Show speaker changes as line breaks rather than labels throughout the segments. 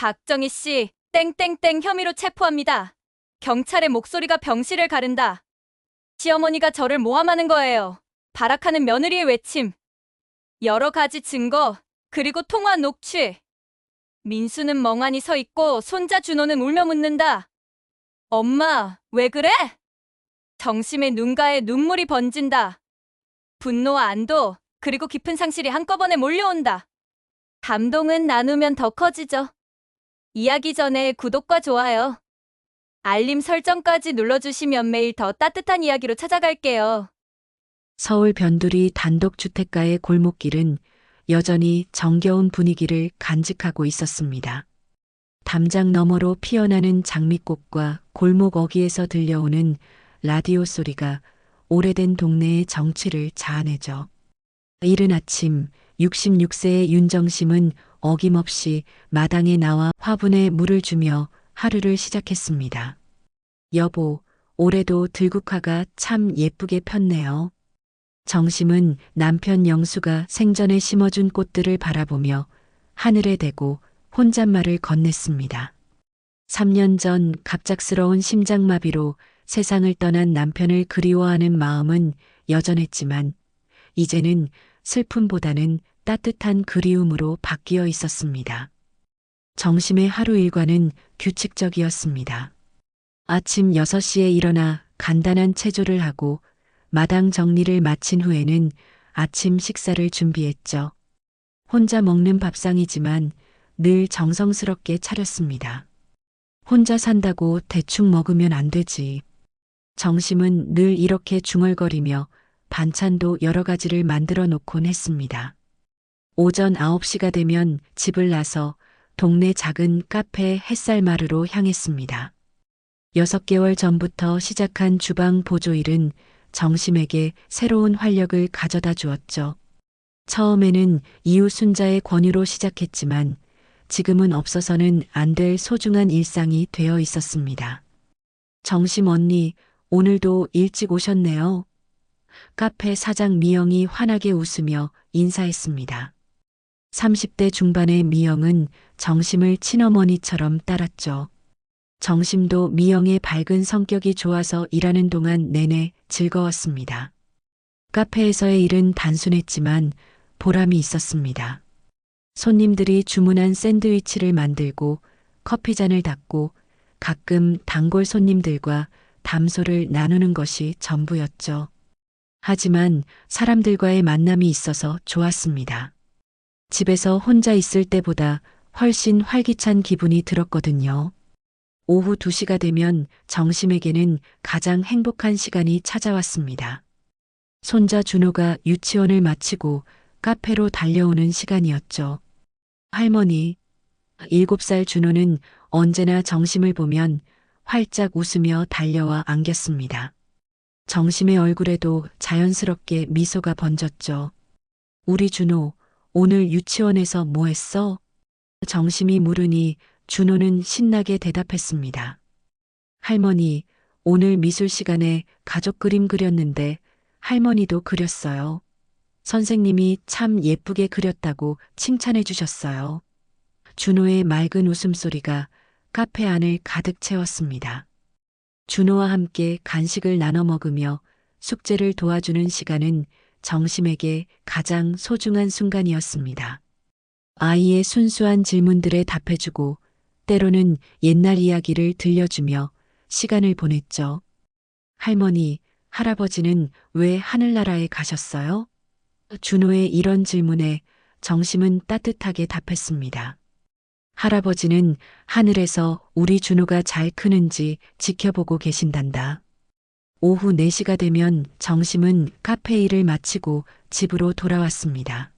박정희 씨, 땡땡땡 혐의로 체포합니다. 경찰의 목소리가 병실을 가른다. 시어머니가 저를 모함하는 거예요. 발악하는 며느리의 외침. 여러 가지 증거, 그리고 통화 녹취. 민수는 멍하니 서 있고 손자 준호는 울며 묻는다. 엄마, 왜 그래? 정심의 눈가에 눈물이 번진다. 분노와 안도, 그리고 깊은 상실이 한꺼번에 몰려온다. 감동은 나누면 더 커지죠. 이야기 전에 구독과 좋아요, 알림 설정까지 눌러주시면 매일 더 따뜻한 이야기로 찾아갈게요.
서울 변두리 단독주택가의 골목길은 여전히 정겨운 분위기를 간직하고 있었습니다. 담장 너머로 피어나는 장미꽃과 골목 어귀에서 들려오는 라디오 소리가 오래된 동네의 정취를 자아내죠. 이른 아침 66세의 윤정심은 어김없이 마당에 나와 화분에 물을 주며 하루를 시작했습니다. 여보, 올해도 들국화가 참 예쁘게 폈네요. 정심은 남편 영수가 생전에 심어준 꽃들을 바라보며 하늘에 대고 혼잣말을 건넸습니다. 3년 전 갑작스러운 심장마비로 세상을 떠난 남편을 그리워하는 마음은 여전했지만 이제는 슬픔보다는 따뜻한 그리움으로 바뀌어 있었습니다. 정심의 하루 일과는 규칙적이었습니다. 아침 6시에 일어나 간단한 체조를 하고 마당 정리를 마친 후에는 아침 식사를 준비했죠. 혼자 먹는 밥상이지만 늘 정성스럽게 차렸습니다. 혼자 산다고 대충 먹으면 안 되지. 정심은 늘 이렇게 중얼거리며 반찬도 여러 가지를 만들어 놓곤 했습니다. 오전 9시가 되면 집을 나서 동네 작은 카페 햇살마루로 향했습니다. 6개월 전부터 시작한 주방 보조일은 정심에게 새로운 활력을 가져다 주었죠. 처음에는 이웃 순자의 권유로 시작했지만 지금은 없어서는 안 될 소중한 일상이 되어 있었습니다. 정심 언니, 오늘도 일찍 오셨네요. 카페 사장 미영이 환하게 웃으며 인사했습니다. 30대 중반의 미영은 정심을 친어머니처럼 따랐죠. 정심도 미영의 밝은 성격이 좋아서 일하는 동안 내내 즐거웠습니다. 카페에서의 일은 단순했지만 보람이 있었습니다. 손님들이 주문한 샌드위치를 만들고 커피잔을 닦고 가끔 단골 손님들과 담소를 나누는 것이 전부였죠. 하지만 사람들과의 만남이 있어서 좋았습니다. 집에서 혼자 있을 때보다 훨씬 활기찬 기분이 들었거든요. 오후 2시가 되면 정심에게는 가장 행복한 시간이 찾아왔습니다. 손자 준호가 유치원을 마치고 카페로 달려오는 시간이었죠. 할머니, 7살 준호는 언제나 정심을 보면 활짝 웃으며 달려와 안겼습니다. 정심의 얼굴에도 자연스럽게 미소가 번졌죠. 우리 준호, 오늘 유치원에서 뭐 했어? 정심이 물으니 준호는 신나게 대답했습니다. 할머니, 오늘 미술 시간에 가족 그림 그렸는데 할머니도 그렸어요. 선생님이 참 예쁘게 그렸다고 칭찬해 주셨어요. 준호의 맑은 웃음소리가 카페 안을 가득 채웠습니다. 준호와 함께 간식을 나눠 먹으며 숙제를 도와주는 시간은 정심에게 가장 소중한 순간이었습니다. 아이의 순수한 질문들에 답해주고 때로는 옛날 이야기를 들려주며 시간을 보냈죠. 할머니, 할아버지는 왜 하늘나라에 가셨어요? 준호의 이런 질문에 정심은 따뜻하게 답했습니다. 할아버지는 하늘에서 우리 준호가 잘 크는지 지켜보고 계신단다. 오후 4시가 되면 정심은 카페 일을 마치고 집으로 돌아왔습니다.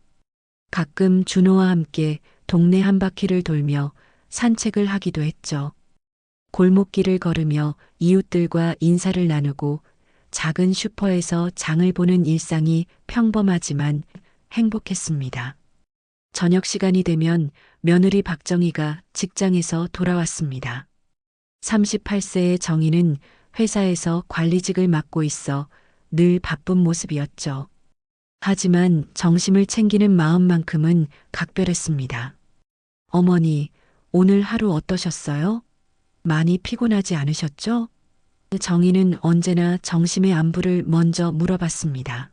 가끔 준호와 함께 동네 한 바퀴를 돌며 산책을 하기도 했죠. 골목길을 걸으며 이웃들과 인사를 나누고 작은 슈퍼에서 장을 보는 일상이 평범하지만 행복했습니다. 저녁 시간이 되면 며느리 박정희가 직장에서 돌아왔습니다. 38세의 정희는 회사에서 관리직을 맡고 있어 늘 바쁜 모습이었죠. 하지만 정심을 챙기는 마음만큼은 각별했습니다. 어머니, 오늘 하루 어떠셨어요? 많이 피곤하지 않으셨죠? 정희는 언제나 정심의 안부를 먼저 물어봤습니다.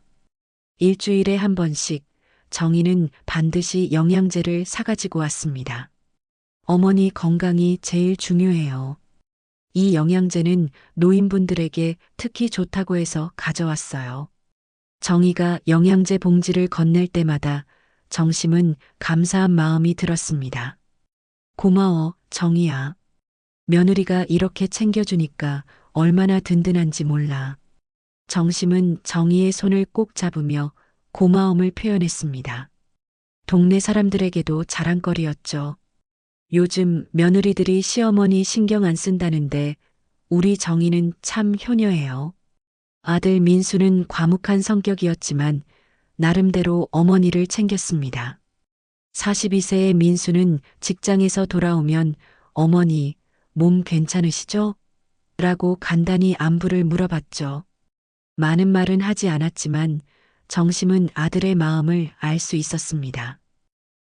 일주일에 한 번씩 정희는 반드시 영양제를 사가지고 왔습니다. 어머니 건강이 제일 중요해요. 이 영양제는 노인분들에게 특히 좋다고 해서 가져왔어요. 정희가 영양제 봉지를 건넬 때마다 정심은 감사한 마음이 들었습니다. 고마워, 정희야. 며느리가 이렇게 챙겨주니까 얼마나 든든한지 몰라. 정심은 정희의 손을 꼭 잡으며 고마움을 표현했습니다. 동네 사람들에게도 자랑거리였죠. 요즘 며느리들이 시어머니 신경 안 쓴다는데 우리 정희는 참 효녀예요. 아들 민수는 과묵한 성격이었지만 나름대로 어머니를 챙겼습니다. 42세의 민수는 직장에서 돌아오면 어머니, 몸 괜찮으시죠? 라고 간단히 안부를 물어봤죠. 많은 말은 하지 않았지만 정심은 아들의 마음을 알 수 있었습니다.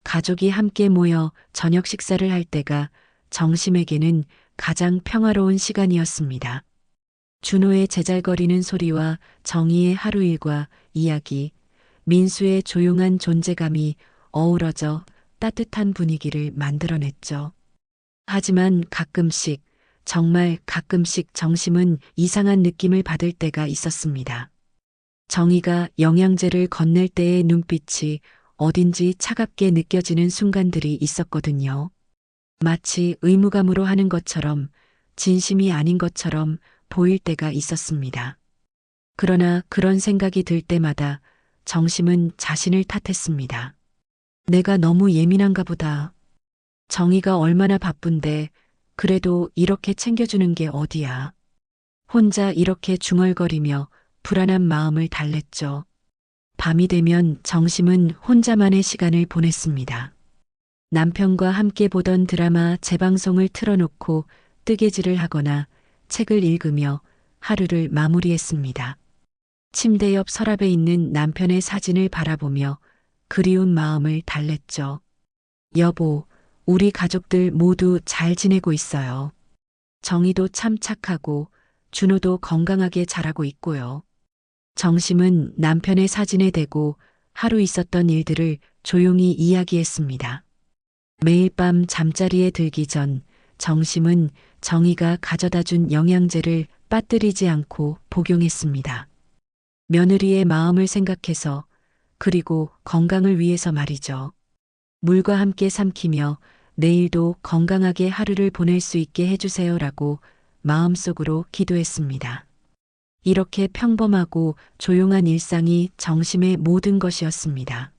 가족이 함께 모여 저녁 식사를 할 때가 정심에게는 가장 평화로운 시간이었습니다. 준호의 제잘거리는 소리와 정희의 하루 일과 이야기, 민수의 조용한 존재감이 어우러져 따뜻한 분위기를 만들어냈죠. 하지만 가끔씩, 정말 가끔씩 정심은 이상한 느낌을 받을 때가 있었습니다. 정희가 영양제를 건넬 때의 눈빛이 어딘지 차갑게 느껴지는 순간들이 있었거든요. 마치 의무감으로 하는 것처럼, 진심이 아닌 것처럼 보일 때가 있었습니다. 그러나 그런 생각이 들 때마다 정심은 자신을 탓했습니다. 내가 너무 예민한가 보다. 정희가 얼마나 바쁜데 그래도 이렇게 챙겨주는 게 어디야. 혼자 이렇게 중얼거리며 불안한 마음을 달랬죠. 밤이 되면 정심은 혼자만의 시간을 보냈습니다. 남편과 함께 보던 드라마 재방송을 틀어놓고 뜨개질을 하거나 책을 읽으며 하루를 마무리했습니다. 침대 옆 서랍에 있는 남편의 사진을 바라보며 그리운 마음을 달랬죠. 여보, 우리 가족들 모두 잘 지내고 있어요. 정희도 참 착하고 준호도 건강하게 자라고 있고요. 정심은 남편의 사진에 대고 하루 있었던 일들을 조용히 이야기했습니다. 매일 밤 잠자리에 들기 전 정심은 정희가 가져다 준 영양제를 빠뜨리지 않고 복용했습니다. 며느리의 마음을 생각해서, 그리고 건강을 위해서 말이죠. 물과 함께 삼키며 내일도 건강하게 하루를 보낼 수 있게 해주세요라고 마음속으로 기도했습니다. 이렇게 평범하고 조용한 일상이 정심의 모든 것이었습니다.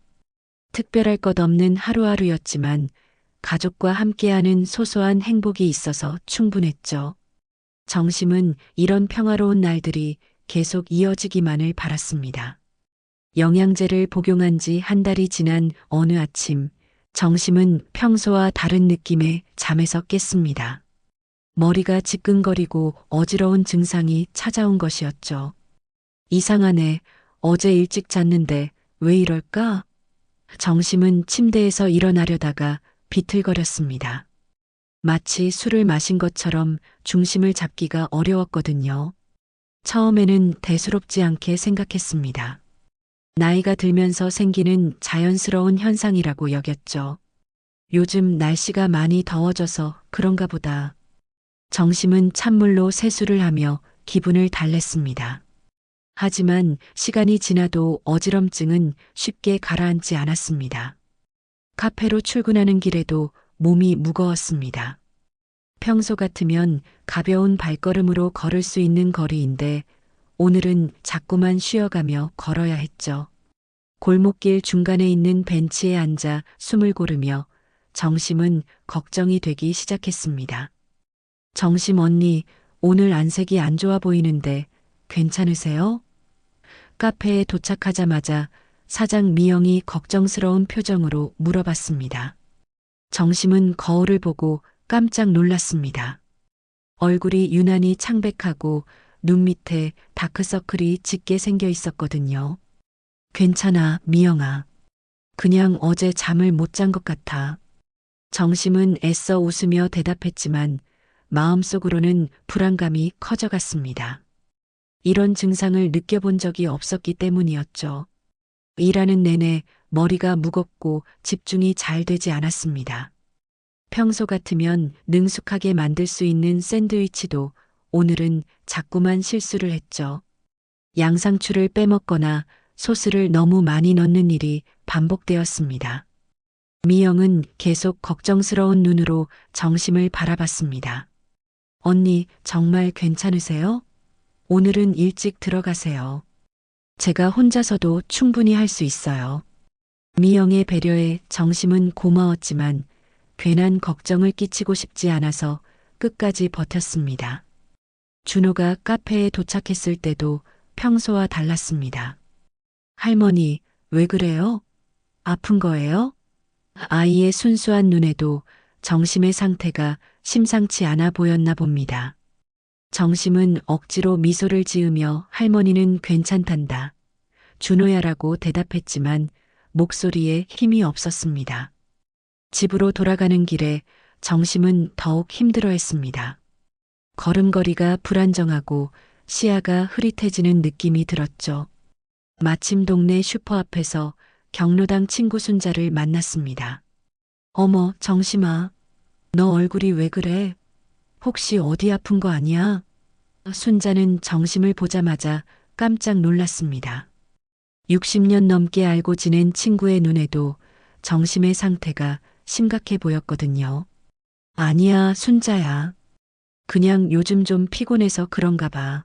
특별할 것 없는 하루하루였지만 가족과 함께하는 소소한 행복이 있어서 충분했죠. 정심은 이런 평화로운 날들이 계속 이어지기만을 바랐습니다. 영양제를 복용한 지 한 달이 지난 어느 아침, 정심은 평소와 다른 느낌의 잠에서 깼습니다. 머리가 지끈거리고 어지러운 증상이 찾아온 것이었죠. 이상하네. 어제 일찍 잤는데 왜 이럴까? 정심은 침대에서 일어나려다가 비틀거렸습니다. 마치 술을 마신 것처럼 중심을 잡기가 어려웠거든요. 처음에는 대수롭지 않게 생각했습니다. 나이가 들면서 생기는 자연스러운 현상이라고 여겼죠. 요즘 날씨가 많이 더워져서 그런가 보다. 정심은 찬물로 세수를 하며 기분을 달랬습니다. 하지만 시간이 지나도 어지럼증은 쉽게 가라앉지 않았습니다. 카페로 출근하는 길에도 몸이 무거웠습니다. 평소 같으면 가벼운 발걸음으로 걸을 수 있는 거리인데 오늘은 자꾸만 쉬어가며 걸어야 했죠. 골목길 중간에 있는 벤치에 앉아 숨을 고르며 정심은 걱정이 되기 시작했습니다. 정심 언니, 오늘 안색이 안 좋아 보이는데 괜찮으세요? 카페에 도착하자마자 사장 미영이 걱정스러운 표정으로 물어봤습니다. 정심은 거울을 보고 깜짝 놀랐습니다. 얼굴이 유난히 창백하고 눈 밑에 다크서클이 짙게 생겨 있었거든요. 괜찮아, 미영아. 그냥 어제 잠을 못 잔 것 같아. 정심은 애써 웃으며 대답했지만 마음속으로는 불안감이 커져갔습니다. 이런 증상을 느껴본 적이 없었기 때문이었죠. 일하는 내내 머리가 무겁고 집중이 잘 되지 않았습니다. 평소 같으면 능숙하게 만들 수 있는 샌드위치도 오늘은 자꾸만 실수를 했죠. 양상추를 빼먹거나 소스를 너무 많이 넣는 일이 반복되었습니다. 미영은 계속 걱정스러운 눈으로 정심을 바라봤습니다. 언니, 정말 괜찮으세요? 오늘은 일찍 들어가세요. 제가 혼자서도 충분히 할 수 있어요. 미영의 배려에 정심은 고마웠지만 괜한 걱정을 끼치고 싶지 않아서 끝까지 버텼습니다. 준호가 카페에 도착했을 때도 평소와 달랐습니다. 할머니, 왜 그래요? 아픈 거예요? 아이의 순수한 눈에도 정심의 상태가 심상치 않아 보였나 봅니다. 정심은 억지로 미소를 지으며 할머니는 괜찮단다. 준호야라고 대답했지만 목소리에 힘이 없었습니다. 집으로 돌아가는 길에 정심은 더욱 힘들어했습니다. 걸음걸이가 불안정하고 시야가 흐릿해지는 느낌이 들었죠. 마침 동네 슈퍼 앞에서 경로당 친구 순자를 만났습니다. 어머, 정심아. 너 얼굴이 왜 그래? 혹시 어디 아픈 거 아니야? 순자는 정심을 보자마자 깜짝 놀랐습니다. 60년 넘게 알고 지낸 친구의 눈에도 정심의 상태가 심각해 보였거든요. 아니야, 순자야. 그냥 요즘 좀 피곤해서 그런가 봐.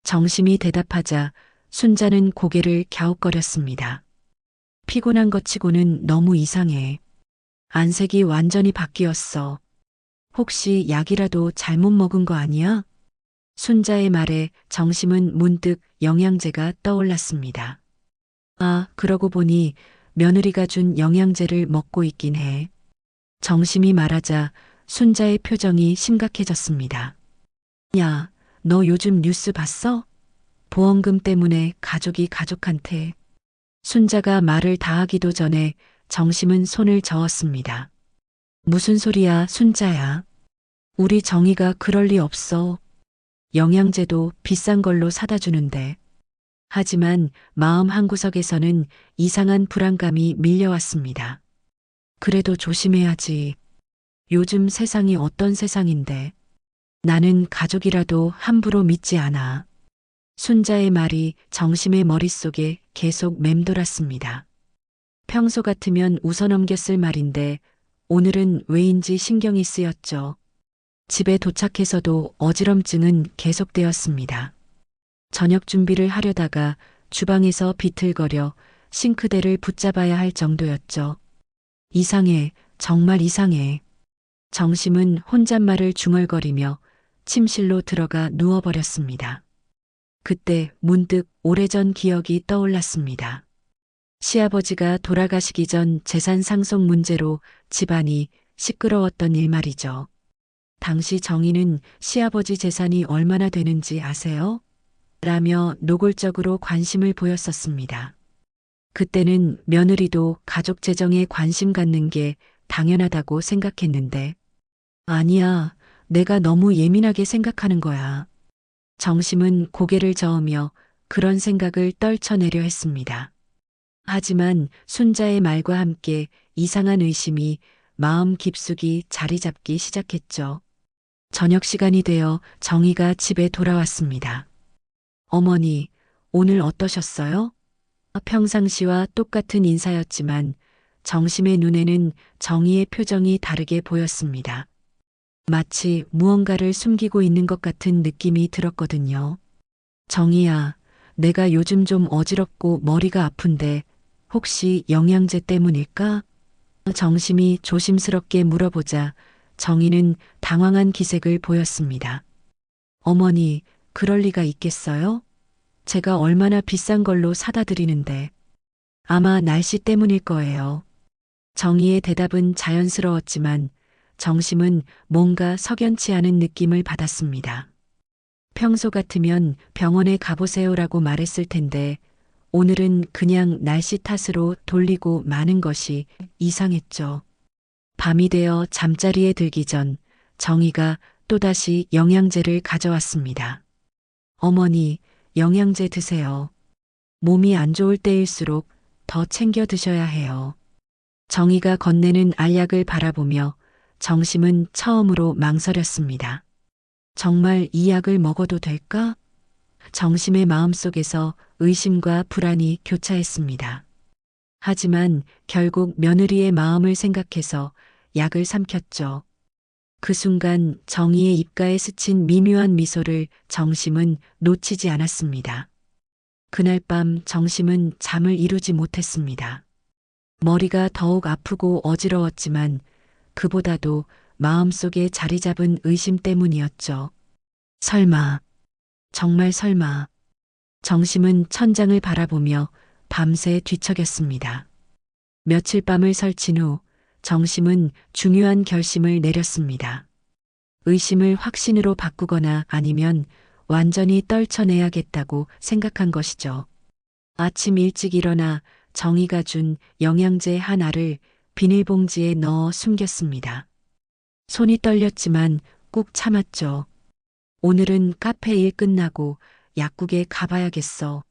정심이 대답하자 순자는 고개를 갸웃거렸습니다. 피곤한 것 치고는 너무 이상해. 안색이 완전히 바뀌었어. 혹시 약이라도 잘못 먹은 거 아니야? 순자의 말에 정심은 문득 영양제가 떠올랐습니다. 아, 그러고 보니 며느리가 준 영양제를 먹고 있긴 해. 정심이 말하자 순자의 표정이 심각해졌습니다. 야, 너 요즘 뉴스 봤어? 보험금 때문에 가족이 가족한테. 순자가 말을 다하기도 전에 정심은 손을 저었습니다. 무슨 소리야, 순자야. 우리 정희가 그럴 리 없어. 영양제도 비싼 걸로 사다 주는데. 하지만 마음 한구석에서는 이상한 불안감이 밀려왔습니다. 그래도 조심해야지. 요즘 세상이 어떤 세상인데. 나는 가족이라도 함부로 믿지 않아. 순자의 말이 정심의 머릿속에 계속 맴돌았습니다. 평소 같으면 웃어넘겼을 말인데 오늘은 왜인지 신경이 쓰였죠. 집에 도착해서도 어지럼증은 계속되었습니다. 저녁 준비를 하려다가 주방에서 비틀거려 싱크대를 붙잡아야 할 정도였죠. 이상해, 정말 이상해. 정심은 혼잣말을 중얼거리며 침실로 들어가 누워버렸습니다. 그때 문득 오래전 기억이 떠올랐습니다. 시아버지가 돌아가시기 전 재산 상속 문제로 집안이 시끄러웠던 일 말이죠. 당시 정희는 시아버지 재산이 얼마나 되는지 아세요? 라며 노골적으로 관심을 보였었습니다. 그때는 며느리도 가족 재정에 관심 갖는 게 당연하다고 생각했는데, 아니야, 내가 너무 예민하게 생각하는 거야. 정심은 고개를 저으며 그런 생각을 떨쳐내려 했습니다. 하지만 순자의 말과 함께 이상한 의심이 마음 깊숙이 자리 잡기 시작했죠. 저녁 시간이 되어 정희가 집에 돌아왔습니다. 어머니, 오늘 어떠셨어요? 평상시와 똑같은 인사였지만 정심의 눈에는 정희의 표정이 다르게 보였습니다. 마치 무언가를 숨기고 있는 것 같은 느낌이 들었거든요. 정희야, 내가 요즘 좀 어지럽고 머리가 아픈데 혹시 영양제 때문일까? 정심이 조심스럽게 물어보자 정희는 당황한 기색을 보였습니다. 어머니, 그럴 리가 있겠어요? 제가 얼마나 비싼 걸로 사다 드리는데. 아마 날씨 때문일 거예요. 정희의 대답은 자연스러웠지만 정심은 뭔가 석연치 않은 느낌을 받았습니다. 평소 같으면 병원에 가보세요라고 말했을 텐데 오늘은 그냥 날씨 탓으로 돌리고 마는 것이 이상했죠. 밤이 되어 잠자리에 들기 전 정희가 또다시 영양제를 가져왔습니다. 어머니, 영양제 드세요. 몸이 안 좋을 때일수록 더 챙겨 드셔야 해요. 정희가 건네는 알약을 바라보며 정심은 처음으로 망설였습니다. 정말 이 약을 먹어도 될까? 정심의 마음속에서 의심과 불안이 교차했습니다. 하지만 결국 며느리의 마음을 생각해서 약을 삼켰죠. 그 순간 정희의 입가에 스친 미묘한 미소를 정심은 놓치지 않았습니다. 그날 밤 정심은 잠을 이루지 못했습니다. 머리가 더욱 아프고 어지러웠지만 그보다도 마음속에 자리 잡은 의심 때문이었죠. 설마, 정말 설마. 정심은 천장을 바라보며 밤새 뒤척였습니다. 며칠 밤을 설친 후 정심은 중요한 결심을 내렸습니다. 의심을 확신으로 바꾸거나 아니면 완전히 떨쳐내야겠다고 생각한 것이죠. 아침 일찍 일어나 정희가 준 영양제 하나를 비닐봉지에 넣어 숨겼습니다. 손이 떨렸지만 꾹 참았죠. 오늘은 카페 일 끝나고 약국에 가봐야겠어.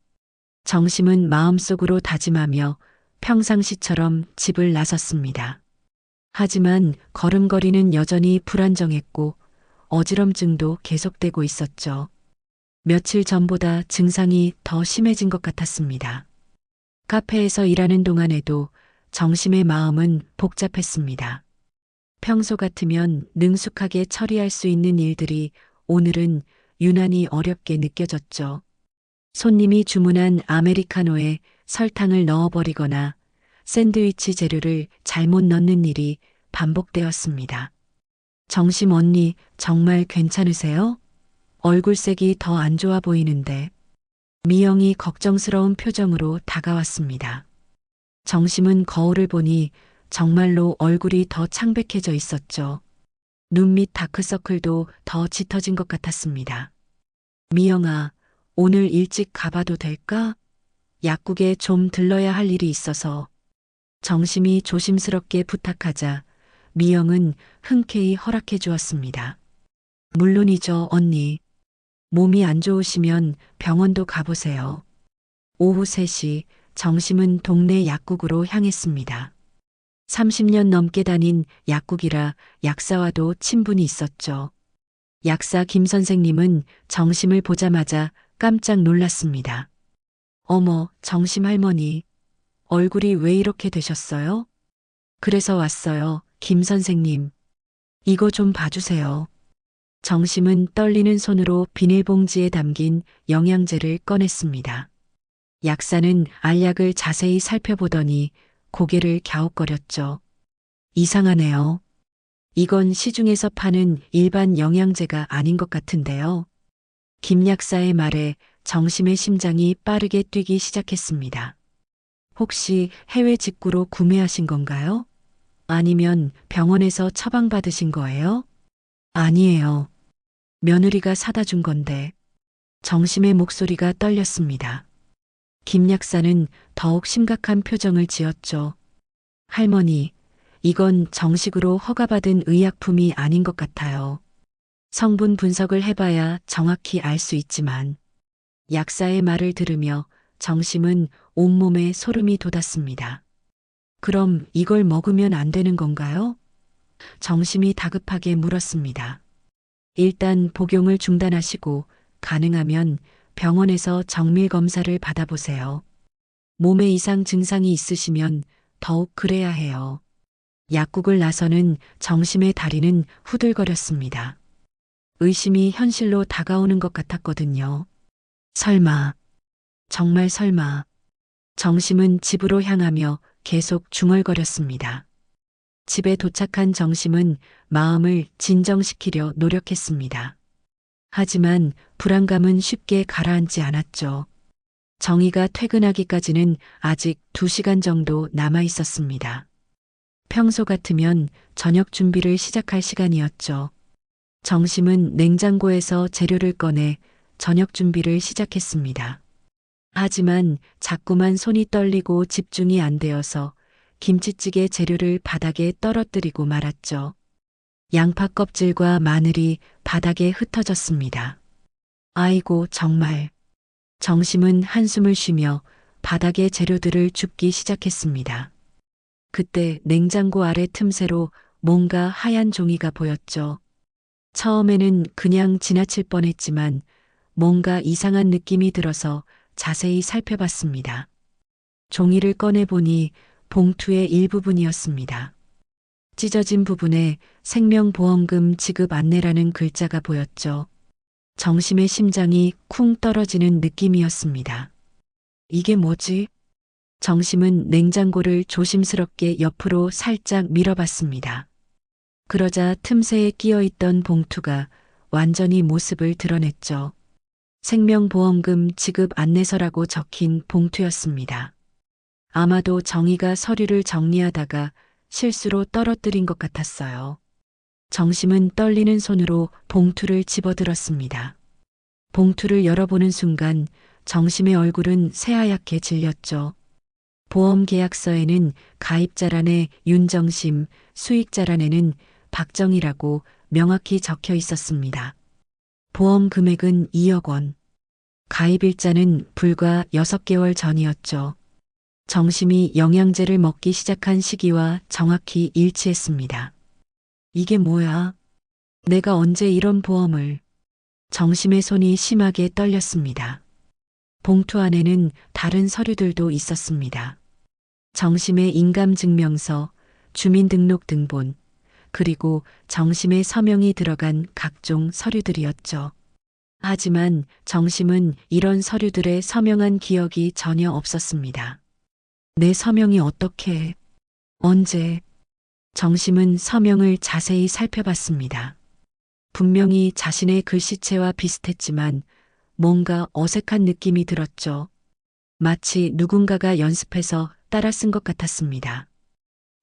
정심은 마음속으로 다짐하며 평상시처럼 집을 나섰습니다. 하지만 걸음걸이는 여전히 불안정했고 어지럼증도 계속되고 있었죠. 며칠 전보다 증상이 더 심해진 것 같았습니다. 카페에서 일하는 동안에도 정심의 마음은 복잡했습니다. 평소 같으면 능숙하게 처리할 수 있는 일들이 오늘은 유난히 어렵게 느껴졌죠. 손님이 주문한 아메리카노에 설탕을 넣어버리거나 샌드위치 재료를 잘못 넣는 일이 반복되었습니다. 정심 언니, 정말 괜찮으세요? 얼굴색이 더 안 좋아 보이는데. 미영이 걱정스러운 표정으로 다가왔습니다. 정심은 거울을 보니 정말로 얼굴이 더 창백해져 있었죠. 눈 밑 다크서클도 더 짙어진 것 같았습니다. 미영아, 오늘 일찍 가봐도 될까? 약국에 좀 들러야 할 일이 있어서. 정심이 조심스럽게 부탁하자 미영은 흔쾌히 허락해 주었습니다. 물론이죠, 언니. 몸이 안 좋으시면 병원도 가보세요. 오후 3시 정심은 동네 약국으로 향했습니다. 30년 넘게 다닌 약국이라 약사와도 친분이 있었죠. 약사 김 선생님은 정심을 보자마자 깜짝 놀랐습니다. 어머, 정심 할머니. 얼굴이 왜 이렇게 되셨어요? 그래서 왔어요, 김 선생님. 이거 좀 봐주세요. 정심은 떨리는 손으로 비닐봉지에 담긴 영양제를 꺼냈습니다. 약사는 알약을 자세히 살펴보더니 고개를 갸웃거렸죠. 이상하네요. 이건 시중에서 파는 일반 영양제가 아닌 것 같은데요. 김 약사의 말에 정심의 심장이 빠르게 뛰기 시작했습니다. 혹시 해외 직구로 구매하신 건가요? 아니면 병원에서 처방받으신 거예요? 아니에요. 며느리가 사다 준 건데. 정심의 목소리가 떨렸습니다. 김 약사는 더욱 심각한 표정을 지었죠. 할머니, 이건 정식으로 허가받은 의약품이 아닌 것 같아요. 성분 분석을 해봐야 정확히 알 수 있지만. 약사의 말을 들으며 정심은 온몸에 소름이 돋았습니다. 그럼 이걸 먹으면 안 되는 건가요? 정심이 다급하게 물었습니다. 일단 복용을 중단하시고 가능하면 병원에서 정밀 검사를 받아보세요. 몸에 이상 증상이 있으시면 더욱 그래야 해요. 약국을 나서는 정심의 다리는 후들거렸습니다. 의심이 현실로 다가오는 것 같았거든요. 설마, 정말 설마. 정심은 집으로 향하며 계속 중얼거렸습니다. 집에 도착한 정심은 마음을 진정시키려 노력했습니다. 하지만 불안감은 쉽게 가라앉지 않았죠. 정희가 퇴근하기까지는 아직 2시간 정도 남아 있었습니다. 평소 같으면 저녁 준비를 시작할 시간이었죠. 정심은 냉장고에서 재료를 꺼내 저녁 준비를 시작했습니다. 하지만 자꾸만 손이 떨리고 집중이 안 되어서 김치찌개 재료를 바닥에 떨어뜨리고 말았죠. 양파 껍질과 마늘이 바닥에 흩어졌습니다. 아이고, 정말. 정심은 한숨을 쉬며 바닥의 재료들을 줍기 시작했습니다. 그때 냉장고 아래 틈새로 뭔가 하얀 종이가 보였죠. 처음에는 그냥 지나칠 뻔했지만 뭔가 이상한 느낌이 들어서 자세히 살펴봤습니다. 종이를 꺼내보니 봉투의 일부분이었습니다. 찢어진 부분에 생명보험금 지급 안내라는 글자가 보였죠. 정심의 심장이 쿵 떨어지는 느낌이었습니다. 이게 뭐지? 정심은 냉장고를 조심스럽게 옆으로 살짝 밀어봤습니다. 그러자 틈새에 끼어있던 봉투가 완전히 모습을 드러냈죠. 생명보험금 지급 안내서라고 적힌 봉투였습니다. 아마도 정희가 서류를 정리하다가 실수로 떨어뜨린 것 같았어요. 정심은 떨리는 손으로 봉투를 집어들었습니다. 봉투를 열어보는 순간 정심의 얼굴은 새하얗게 질렸죠. 보험계약서에는 가입자란에 윤정심, 수익자란에는 박정희라고 명확히 적혀 있었습니다. 보험 금액은 2억 원. 가입일자는 불과 6개월 전이었죠. 정심이 영양제를 먹기 시작한 시기와 정확히 일치했습니다. 이게 뭐야? 내가 언제 이런 보험을? 정심의 손이 심하게 떨렸습니다. 봉투 안에는 다른 서류들도 있었습니다. 정심의 인감증명서, 주민등록등본, 그리고 정심의 서명이 들어간 각종 서류들이었죠. 하지만 정심은 이런 서류들에 서명한 기억이 전혀 없었습니다. 내 서명이 어떻게, 언제? 정심은 서명을 자세히 살펴봤습니다. 분명히 자신의 글씨체와 비슷했지만 뭔가 어색한 느낌이 들었죠. 마치 누군가가 연습해서 따라 쓴 것 같았습니다.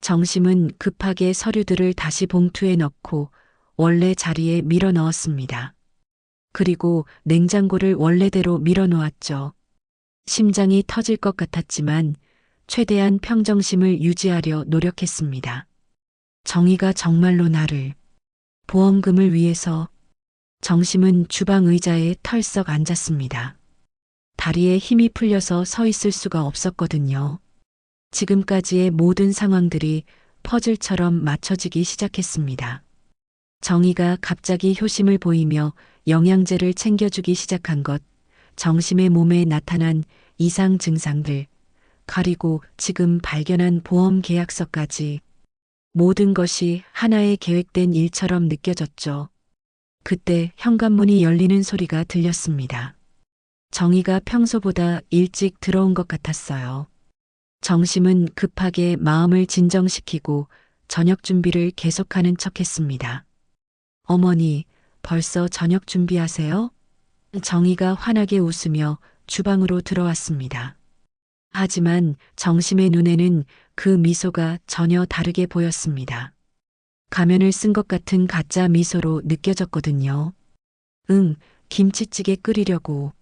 정심은 급하게 서류들을 다시 봉투에 넣고 원래 자리에 밀어 넣었습니다. 그리고 냉장고를 원래대로 밀어 놓았죠. 심장이 터질 것 같았지만 최대한 평정심을 유지하려 노력했습니다. 정희가 정말로 나를 보험금을 위해서. 정심은 주방 의자에 털썩 앉았습니다. 다리에 힘이 풀려서 서 있을 수가 없었거든요. 지금까지의 모든 상황들이 퍼즐처럼 맞춰지기 시작했습니다. 정희가 갑자기 효심을 보이며 영양제를 챙겨주기 시작한 것, 정심의 몸에 나타난 이상 증상들, 그리고 지금 발견한 보험 계약서까지 모든 것이 하나의 계획된 일처럼 느껴졌죠. 그때 현관문이 열리는 소리가 들렸습니다. 정희가 평소보다 일찍 들어온 것 같았어요. 정심은 급하게 마음을 진정시키고 저녁 준비를 계속하는 척했습니다. 어머니, 벌써 저녁 준비하세요? 정희가 환하게 웃으며 주방으로 들어왔습니다. 하지만 정심의 눈에는 그 미소가 전혀 다르게 보였습니다. 가면을 쓴 것 같은 가짜 미소로 느껴졌거든요. 응, 김치찌개 끓이려고.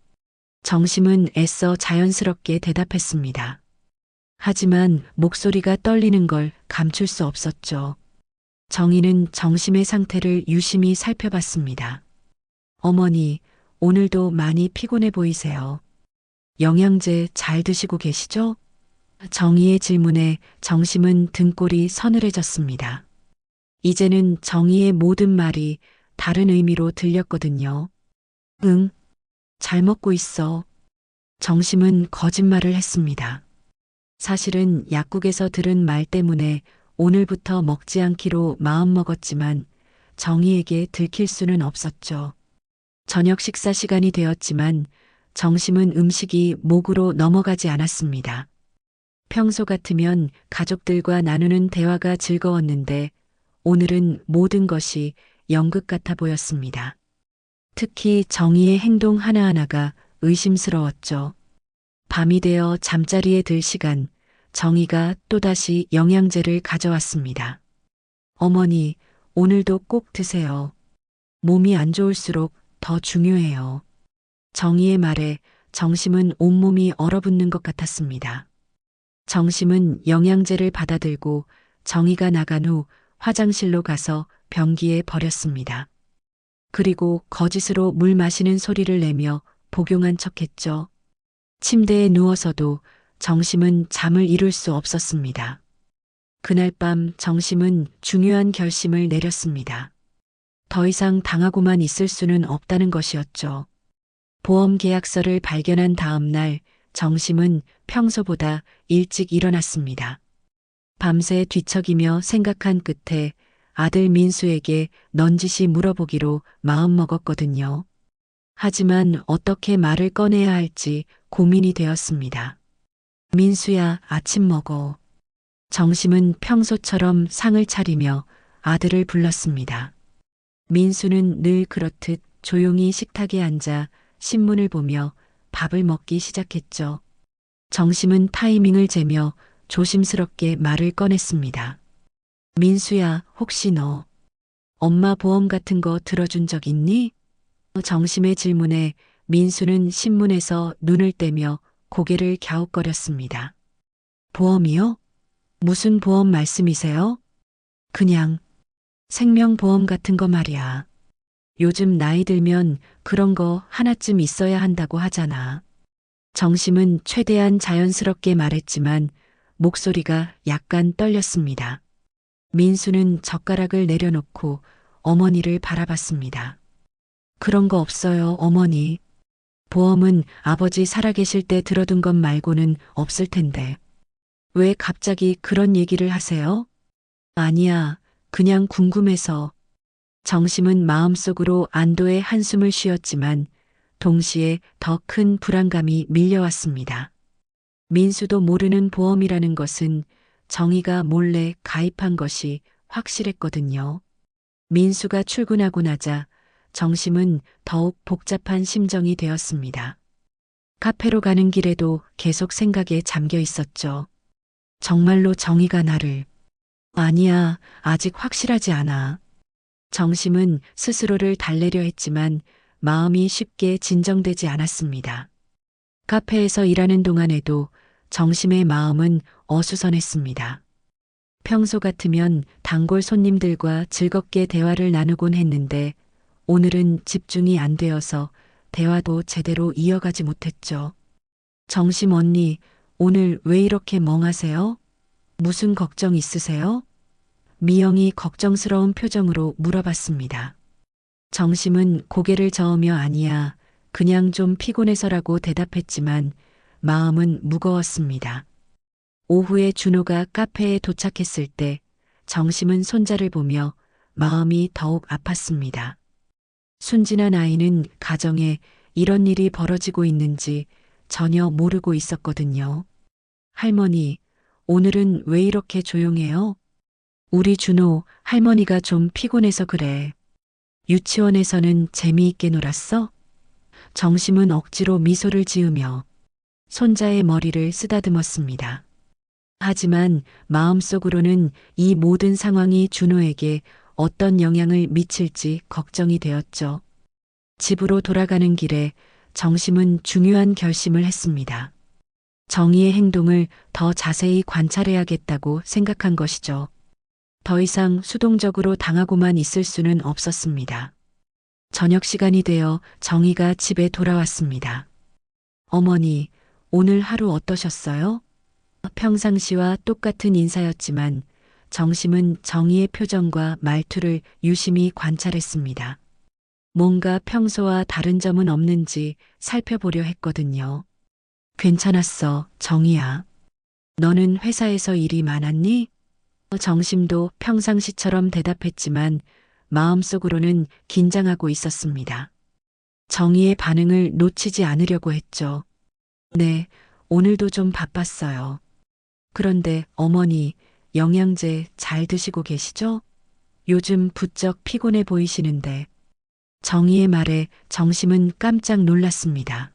정심은 애써 자연스럽게 대답했습니다. 하지만 목소리가 떨리는 걸 감출 수 없었죠. 정희는 정심의 상태를 유심히 살펴봤습니다. 어머니, 오늘도 많이 피곤해 보이세요. 영양제 잘 드시고 계시죠? 정희의 질문에 정심은 등골이 서늘해졌습니다. 이제는 정희의 모든 말이 다른 의미로 들렸거든요. 응, 잘 먹고 있어. 정심은 거짓말을 했습니다. 사실은 약국에서 들은 말 때문에 오늘부터 먹지 않기로 마음먹었지만 정희에게 들킬 수는 없었죠. 저녁 식사 시간이 되었지만 정심은 음식이 목으로 넘어가지 않았습니다. 평소 같으면 가족들과 나누는 대화가 즐거웠는데 오늘은 모든 것이 연극 같아 보였습니다. 특히 정희의 행동 하나하나가 의심스러웠죠. 밤이 되어 잠자리에 들 시간, 정희가 또다시 영양제를 가져왔습니다. 어머니, 오늘도 꼭 드세요. 몸이 안 좋을수록 더 중요해요. 정희의 말에 정심은 온몸이 얼어붙는 것 같았습니다. 정심은 영양제를 받아들고 정희가 나간 후 화장실로 가서 변기에 버렸습니다. 그리고 거짓으로 물 마시는 소리를 내며 복용한 척했죠. 침대에 누워서도 정심은 잠을 이룰 수 없었습니다. 그날 밤 정심은 중요한 결심을 내렸습니다. 더 이상 당하고만 있을 수는 없다는 것이었죠. 보험 계약서를 발견한 다음 날 정심은 평소보다 일찍 일어났습니다. 밤새 뒤척이며 생각한 끝에 아들 민수에게 넌지시 물어보기로 마음먹었거든요. 하지만 어떻게 말을 꺼내야 할지 고민이 되었습니다. 민수야, 아침 먹어. 정심은 평소처럼 상을 차리며 아들을 불렀습니다. 민수는 늘 그렇듯 조용히 식탁에 앉아 신문을 보며 밥을 먹기 시작했죠. 정심은 타이밍을 재며 조심스럽게 말을 꺼냈습니다. 민수야, 혹시 너 엄마 보험 같은 거 들어준 적 있니? 정심의 질문에 민수는 신문에서 눈을 떼며 고개를 갸웃거렸습니다. 보험이요? 무슨 보험 말씀이세요? 그냥 생명보험 같은 거 말이야. 요즘 나이 들면 그런 거 하나쯤 있어야 한다고 하잖아. 정심은 최대한 자연스럽게 말했지만 목소리가 약간 떨렸습니다. 민수는 젓가락을 내려놓고 어머니를 바라봤습니다. 그런 거 없어요, 어머니. 보험은 아버지 살아계실 때 들어둔 것 말고는 없을 텐데. 왜 갑자기 그런 얘기를 하세요? 아니야, 그냥 궁금해서. 정심은 마음속으로 안도의 한숨을 쉬었지만 동시에 더 큰 불안감이 밀려왔습니다. 민수도 모르는 보험이라는 것은 정희가 몰래 가입한 것이 확실했거든요. 민수가 출근하고 나자 정심은 더욱 복잡한 심정이 되었습니다. 카페로 가는 길에도 계속 생각에 잠겨 있었죠. 정말로 정희가 나를. 아니야, 아직 확실하지 않아. 정심은 스스로를 달래려 했지만 마음이 쉽게 진정되지 않았습니다. 카페에서 일하는 동안에도 정심의 마음은 어수선했습니다. 평소 같으면 단골 손님들과 즐겁게 대화를 나누곤 했는데 오늘은 집중이 안 되어서 대화도 제대로 이어가지 못했죠. 정심 언니, 오늘 왜 이렇게 멍하세요? 무슨 걱정 있으세요? 미영이 걱정스러운 표정으로 물어봤습니다. 정심은 고개를 저으며 아니야, 그냥 좀 피곤해서라고 대답했지만 마음은 무거웠습니다. 오후에 준호가 카페에 도착했을 때 정심은 손자를 보며 마음이 더욱 아팠습니다. 순진한 아이는 가정에 이런 일이 벌어지고 있는지 전혀 모르고 있었거든요. 할머니, 오늘은 왜 이렇게 조용해요? 우리 준호, 할머니가 좀 피곤해서 그래. 유치원에서는 재미있게 놀았어? 정심은 억지로 미소를 지으며 손자의 머리를 쓰다듬었습니다. 하지만 마음속으로는 이 모든 상황이 준호에게 어떤 영향을 미칠지 걱정이 되었죠. 집으로 돌아가는 길에 정심은 중요한 결심을 했습니다. 정희의 행동을 더 자세히 관찰해야겠다고 생각한 것이죠. 더 이상 수동적으로 당하고만 있을 수는 없었습니다. 저녁 시간이 되어 정희가 집에 돌아왔습니다. 어머니, 오늘 하루 어떠셨어요? 평상시와 똑같은 인사였지만 정심은 정희의 표정과 말투를 유심히 관찰했습니다. 뭔가 평소와 다른 점은 없는지 살펴보려 했거든요. 괜찮았어, 정희야. 너는 회사에서 일이 많았니? 정심도 평상시처럼 대답했지만 마음속으로는 긴장하고 있었습니다. 정희의 반응을 놓치지 않으려고 했죠. 네, 오늘도 좀 바빴어요. 그런데 어머니, 영양제 잘 드시고 계시죠? 요즘 부쩍 피곤해 보이시는데. 정희의 말에 정심은 깜짝 놀랐습니다.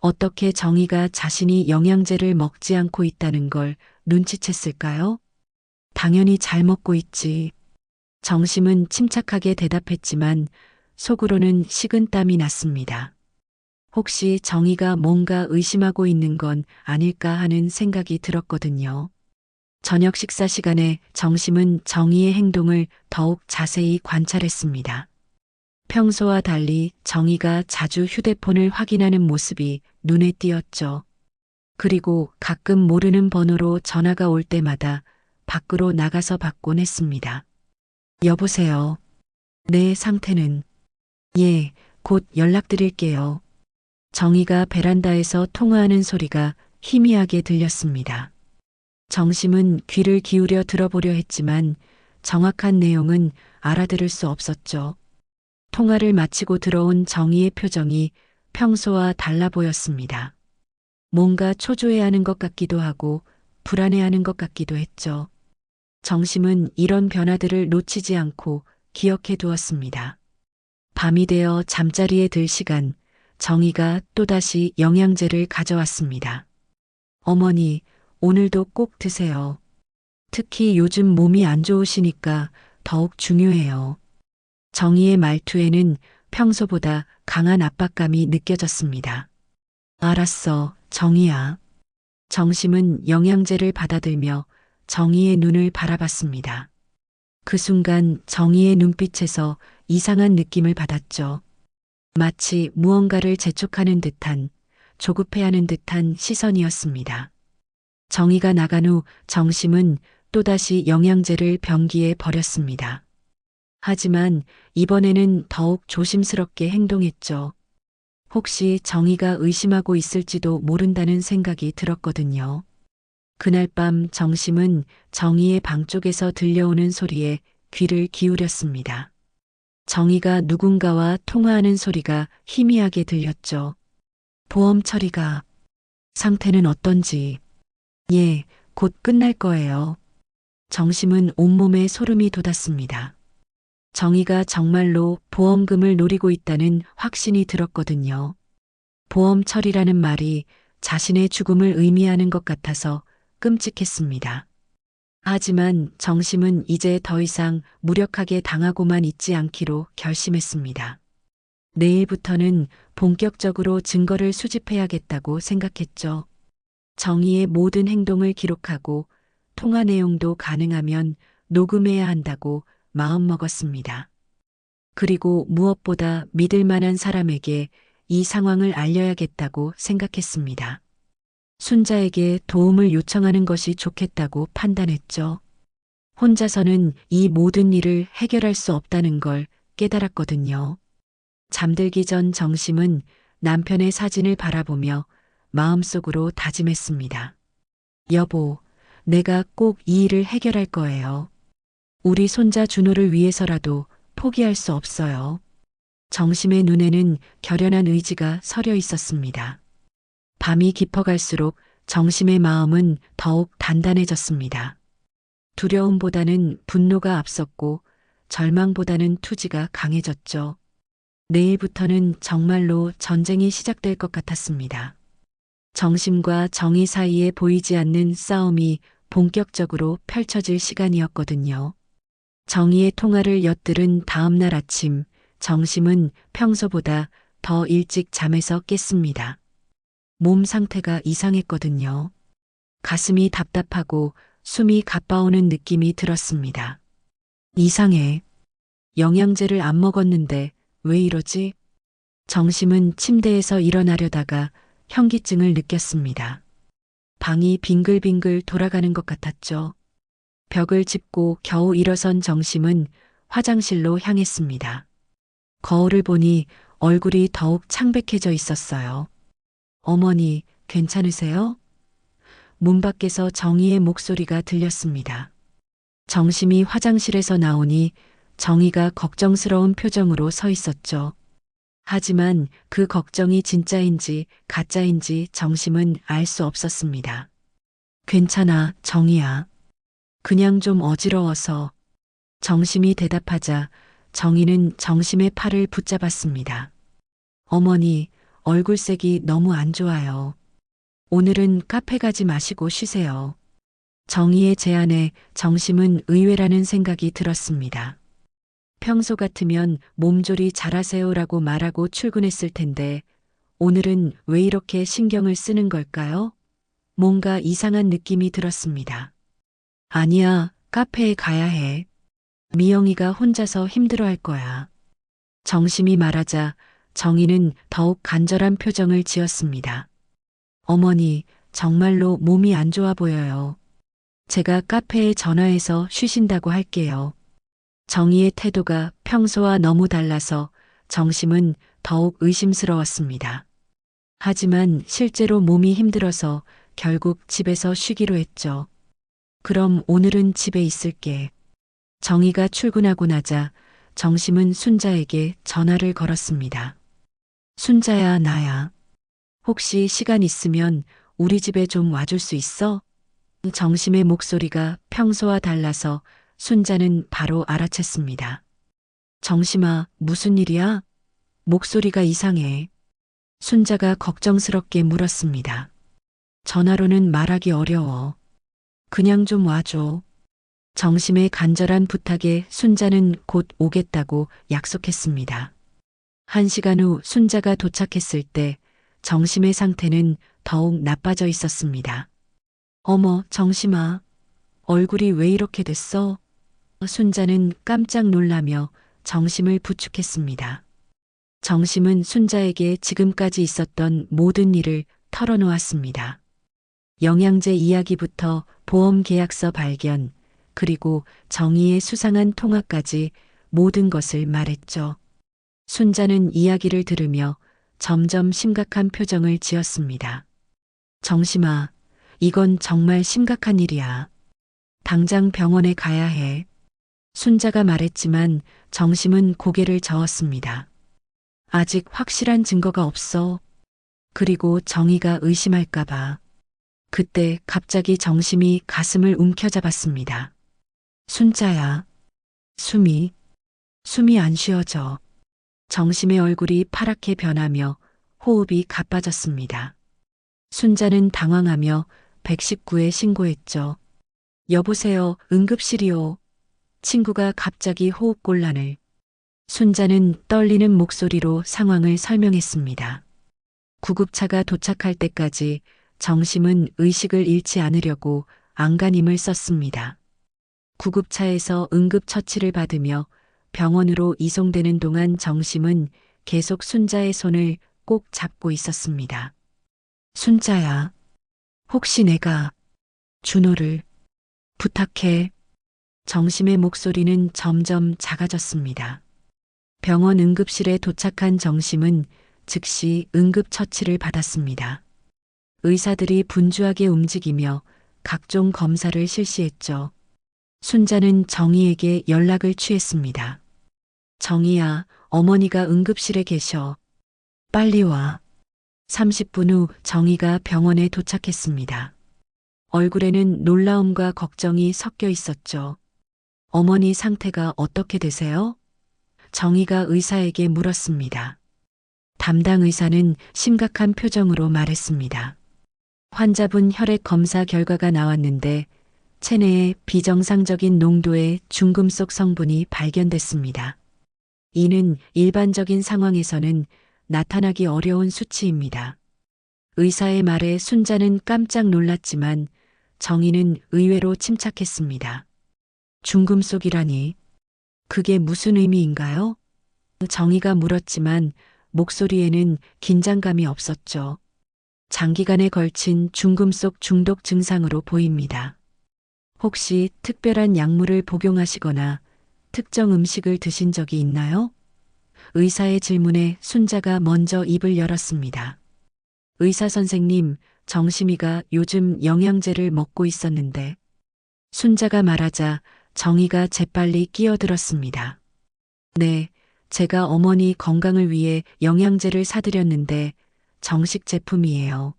어떻게 정희가 자신이 영양제를 먹지 않고 있다는 걸 눈치챘을까요? 당연히 잘 먹고 있지. 정심은 침착하게 대답했지만 속으로는 식은땀이 났습니다. 혹시 정희가 뭔가 의심하고 있는 건 아닐까 하는 생각이 들었거든요. 저녁 식사 시간에 정심은 정희의 행동을 더욱 자세히 관찰했습니다. 평소와 달리 정희가 자주 휴대폰을 확인하는 모습이 눈에 띄었죠. 그리고 가끔 모르는 번호로 전화가 올 때마다 밖으로 나가서 받곤 했습니다. 여보세요. 내 상태는? 예, 곧 연락드릴게요. 정희가 베란다에서 통화하는 소리가 희미하게 들렸습니다. 정심은 귀를 기울여 들어보려 했지만 정확한 내용은 알아들을 수 없었죠. 통화를 마치고 들어온 정희의 표정이 평소와 달라 보였습니다. 뭔가 초조해하는 것 같기도 하고 불안해하는 것 같기도 했죠. 정심은 이런 변화들을 놓치지 않고 기억해 두었습니다. 밤이 되어 잠자리에 들 시간, 정희가 또다시 영양제를 가져왔습니다. 어머니, 오늘도 꼭 드세요. 특히 요즘 몸이 안 좋으시니까 더욱 중요해요. 정희의 말투에는 평소보다 강한 압박감이 느껴졌습니다. 알았어, 정희야. 정심은 영양제를 받아들며 정희의 눈을 바라봤습니다. 그 순간 정희의 눈빛에서 이상한 느낌을 받았죠. 마치 무언가를 재촉하는 듯한, 조급해하는 듯한 시선이었습니다. 정희가 나간 후 정심은 또다시 영양제를 변기에 버렸습니다. 하지만 이번에는 더욱 조심스럽게 행동했죠. 혹시 정희가 의심하고 있을지도 모른다는 생각이 들었거든요. 그날 밤 정심은 정희의 방 쪽에서 들려오는 소리에 귀를 기울였습니다. 정희가 누군가와 통화하는 소리가 희미하게 들렸죠. 보험 처리가 상태는 어떤지. 예, 곧 끝날 거예요. 정심은 온몸에 소름이 돋았습니다. 정희가 정말로 보험금을 노리고 있다는 확신이 들었거든요. 보험 처리라는 말이 자신의 죽음을 의미하는 것 같아서 끔찍했습니다. 하지만 정심은 이제 더 이상 무력하게 당하고만 있지 않기로 결심했습니다. 내일부터는 본격적으로 증거를 수집해야겠다고 생각했죠. 정희의 모든 행동을 기록하고 통화 내용도 가능하면 녹음해야 한다고 마음먹었습니다. 그리고 무엇보다 믿을 만한 사람에게 이 상황을 알려야겠다고 생각했습니다. 순자에게 도움을 요청하는 것이 좋겠다고 판단했죠. 혼자서는 이 모든 일을 해결할 수 없다는 걸 깨달았거든요. 잠들기 전 정심은 남편의 사진을 바라보며 마음속으로 다짐했습니다. 여보, 내가 꼭 이 일을 해결할 거예요. 우리 손자 준호를 위해서라도 포기할 수 없어요. 정심의 눈에는 결연한 의지가 서려 있었습니다. 밤이 깊어갈수록 정심의 마음은 더욱 단단해졌습니다. 두려움보다는 분노가 앞섰고 절망보다는 투지가 강해졌죠. 내일부터는 정말로 전쟁이 시작될 것 같았습니다. 정심과 정의 사이에 보이지 않는 싸움이 본격적으로 펼쳐질 시간이었거든요. 정의의 통화를 엿들은 다음 날 아침, 정심은 평소보다 더 일찍 잠에서 깼습니다. 몸 상태가 이상했거든요. 가슴이 답답하고 숨이 가빠오는 느낌이 들었습니다. 이상해. 영양제를 안 먹었는데 왜 이러지? 정심은 침대에서 일어나려다가 현기증을 느꼈습니다. 방이 빙글빙글 돌아가는 것 같았죠. 벽을 짚고 겨우 일어선 정심은 화장실로 향했습니다. 거울을 보니 얼굴이 더욱 창백해져 있었어요. 어머니, 괜찮으세요? 문 밖에서 정희의 목소리가 들렸습니다. 정심이 화장실에서 나오니 정희가 걱정스러운 표정으로 서 있었죠. 하지만 그 걱정이 진짜인지 가짜인지 정심은 알 수 없었습니다. 괜찮아, 정희야. 그냥 좀 어지러워서. 정심이 대답하자 정희는 정심의 팔을 붙잡았습니다. 어머니, 얼굴색이 너무 안 좋아요. 오늘은 카페 가지 마시고 쉬세요. 정희의 제안에 정심은 의외라는 생각이 들었습니다. 평소 같으면 몸조리 잘하세요라고 말하고 출근했을 텐데 오늘은 왜 이렇게 신경을 쓰는 걸까요? 뭔가 이상한 느낌이 들었습니다. 아니야, 카페에 가야 해. 미영이가 혼자서 힘들어할 거야. 정심이 말하자 정희는 더욱 간절한 표정을 지었습니다. 어머니, 정말로 몸이 안 좋아 보여요. 제가 카페에 전화해서 쉬신다고 할게요. 정희의 태도가 평소와 너무 달라서 정심은 더욱 의심스러웠습니다. 하지만 실제로 몸이 힘들어서 결국 집에서 쉬기로 했죠. 그럼 오늘은 집에 있을게. 정희가 출근하고 나자 정심은 순자에게 전화를 걸었습니다. 순자야, 나야. 혹시 시간 있으면 우리 집에 좀 와줄 수 있어? 정심의 목소리가 평소와 달라서 순자는 바로 알아챘습니다. 정심아, 무슨 일이야? 목소리가 이상해. 순자가 걱정스럽게 물었습니다. 전화로는 말하기 어려워. 그냥 좀 와줘. 정심의 간절한 부탁에 순자는 곧 오겠다고 약속했습니다. 1시간 후 순자가 도착했을 때 정심의 상태는 더욱 나빠져 있었습니다. 어머, 정심아. 얼굴이 왜 이렇게 됐어? 순자는 깜짝 놀라며 정심을 부축했습니다. 정심은 순자에게 지금까지 있었던 모든 일을 털어놓았습니다. 영양제 이야기부터 보험 계약서 발견, 그리고 정희의 수상한 통화까지 모든 것을 말했죠. 순자는 이야기를 들으며 점점 심각한 표정을 지었습니다. 정심아, 이건 정말 심각한 일이야. 당장 병원에 가야 해. 순자가 말했지만 정심은 고개를 저었습니다. 아직 확실한 증거가 없어. 그리고 정희가 의심할까봐. 그때 갑자기 정심이 가슴을 움켜잡았습니다. 순자야. 숨이 안 쉬어져. 정심의 얼굴이 파랗게 변하며 호흡이 가빠졌습니다. 순자는 당황하며 119에 신고했죠. 여보세요, 응급실이요. 친구가 갑자기 호흡곤란을. 순자는 떨리는 목소리로 상황을 설명했습니다. 구급차가 도착할 때까지 정심은 의식을 잃지 않으려고 안간힘을 썼습니다. 구급차에서 응급처치를 받으며 병원으로 이송되는 동안 정심은 계속 순자의 손을 꼭 잡고 있었습니다. 순자야, 혹시 내가 준호를 부탁해. 정심의 목소리는 점점 작아졌습니다. 병원 응급실에 도착한 정심은 즉시 응급처치를 받았습니다. 의사들이 분주하게 움직이며 각종 검사를 실시했죠. 순자는 정희에게 연락을 취했습니다. 정희야, 어머니가 응급실에 계셔. 빨리 와. 30분 후 정희가 병원에 도착했습니다. 얼굴에는 놀라움과 걱정이 섞여 있었죠. 어머니 상태가 어떻게 되세요? 정희가 의사에게 물었습니다. 담당 의사는 심각한 표정으로 말했습니다. 환자분 혈액 검사 결과가 나왔는데 체내에 비정상적인 농도의 중금속 성분이 발견됐습니다. 이는 일반적인 상황에서는 나타나기 어려운 수치입니다. 의사의 말에 순자는 깜짝 놀랐지만 정희는 의외로 침착했습니다. 중금속이라니, 그게 무슨 의미인가요? 정희가 물었지만 목소리에는 긴장감이 없었죠. 장기간에 걸친 중금속 중독 증상으로 보입니다. 혹시 특별한 약물을 복용하시거나 특정 음식을 드신 적이 있나요? 의사의 질문에 순자가 먼저 입을 열었습니다. 의사 선생님, 정심이가 요즘 영양제를 먹고 있었는데. 순자가 말하자 정희가 재빨리 끼어들었습니다. 네, 제가 어머니 건강을 위해 영양제를 사드렸는데 정식 제품이에요.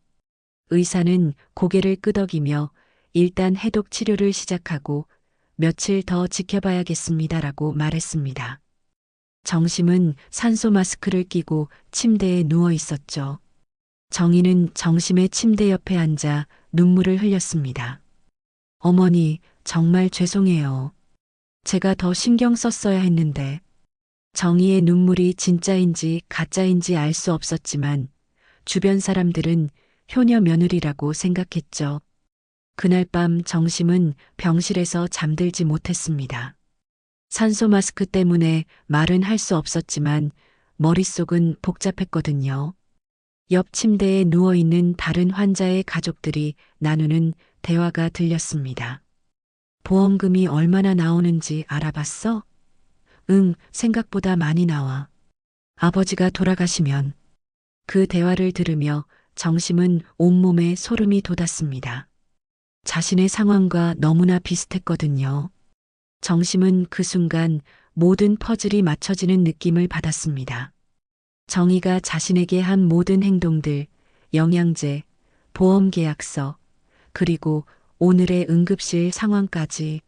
의사는 고개를 끄덕이며 일단 해독 치료를 시작하고 며칠 더 지켜봐야겠습니다라고 말했습니다. 정심은 산소 마스크를 끼고 침대에 누워 있었죠. 정희는 정심의 침대 옆에 앉아 눈물을 흘렸습니다. 어머니, 정말 죄송해요. 제가 더 신경 썼어야 했는데. 정희의 눈물이 진짜인지 가짜인지 알 수 없었지만 주변 사람들은 효녀 며느리라고 생각했죠. 그날 밤 정심은 병실에서 잠들지 못했습니다. 산소 마스크 때문에 말은 할 수 없었지만 머릿속은 복잡했거든요. 옆 침대에 누워있는 다른 환자의 가족들이 나누는 대화가 들렸습니다. 보험금이 얼마나 나오는지 알아봤어? 응, 생각보다 많이 나와. 아버지가 돌아가시면. 그 대화를 들으며 정심은 온몸에 소름이 돋았습니다. 자신의 상황과 너무나 비슷했거든요. 정심은 그 순간 모든 퍼즐이 맞춰지는 느낌을 받았습니다. 정희가 자신에게 한 모든 행동들, 영양제, 보험 계약서, 그리고 오늘의 응급실 상황까지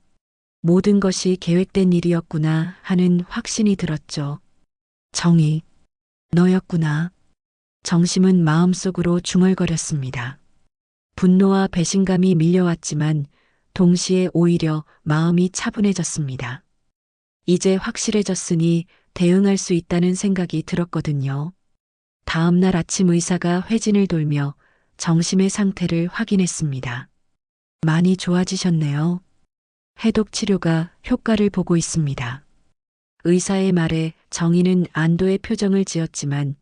모든 것이 계획된 일이었구나 하는 확신이 들었죠. 정희, 너였구나. 정심은 마음속으로 중얼거렸습니다. 분노와 배신감이 밀려왔지만 동시에 오히려 마음이 차분해졌습니다. 이제 확실해졌으니 대응할 수 있다는 생각이 들었거든요. 다음 날 아침 의사가 회진을 돌며 정심의 상태를 확인했습니다. 많이 좋아지셨네요. 해독 치료가 효과를 보고 있습니다. 의사의 말에 정희는 안도의 표정을 지었지만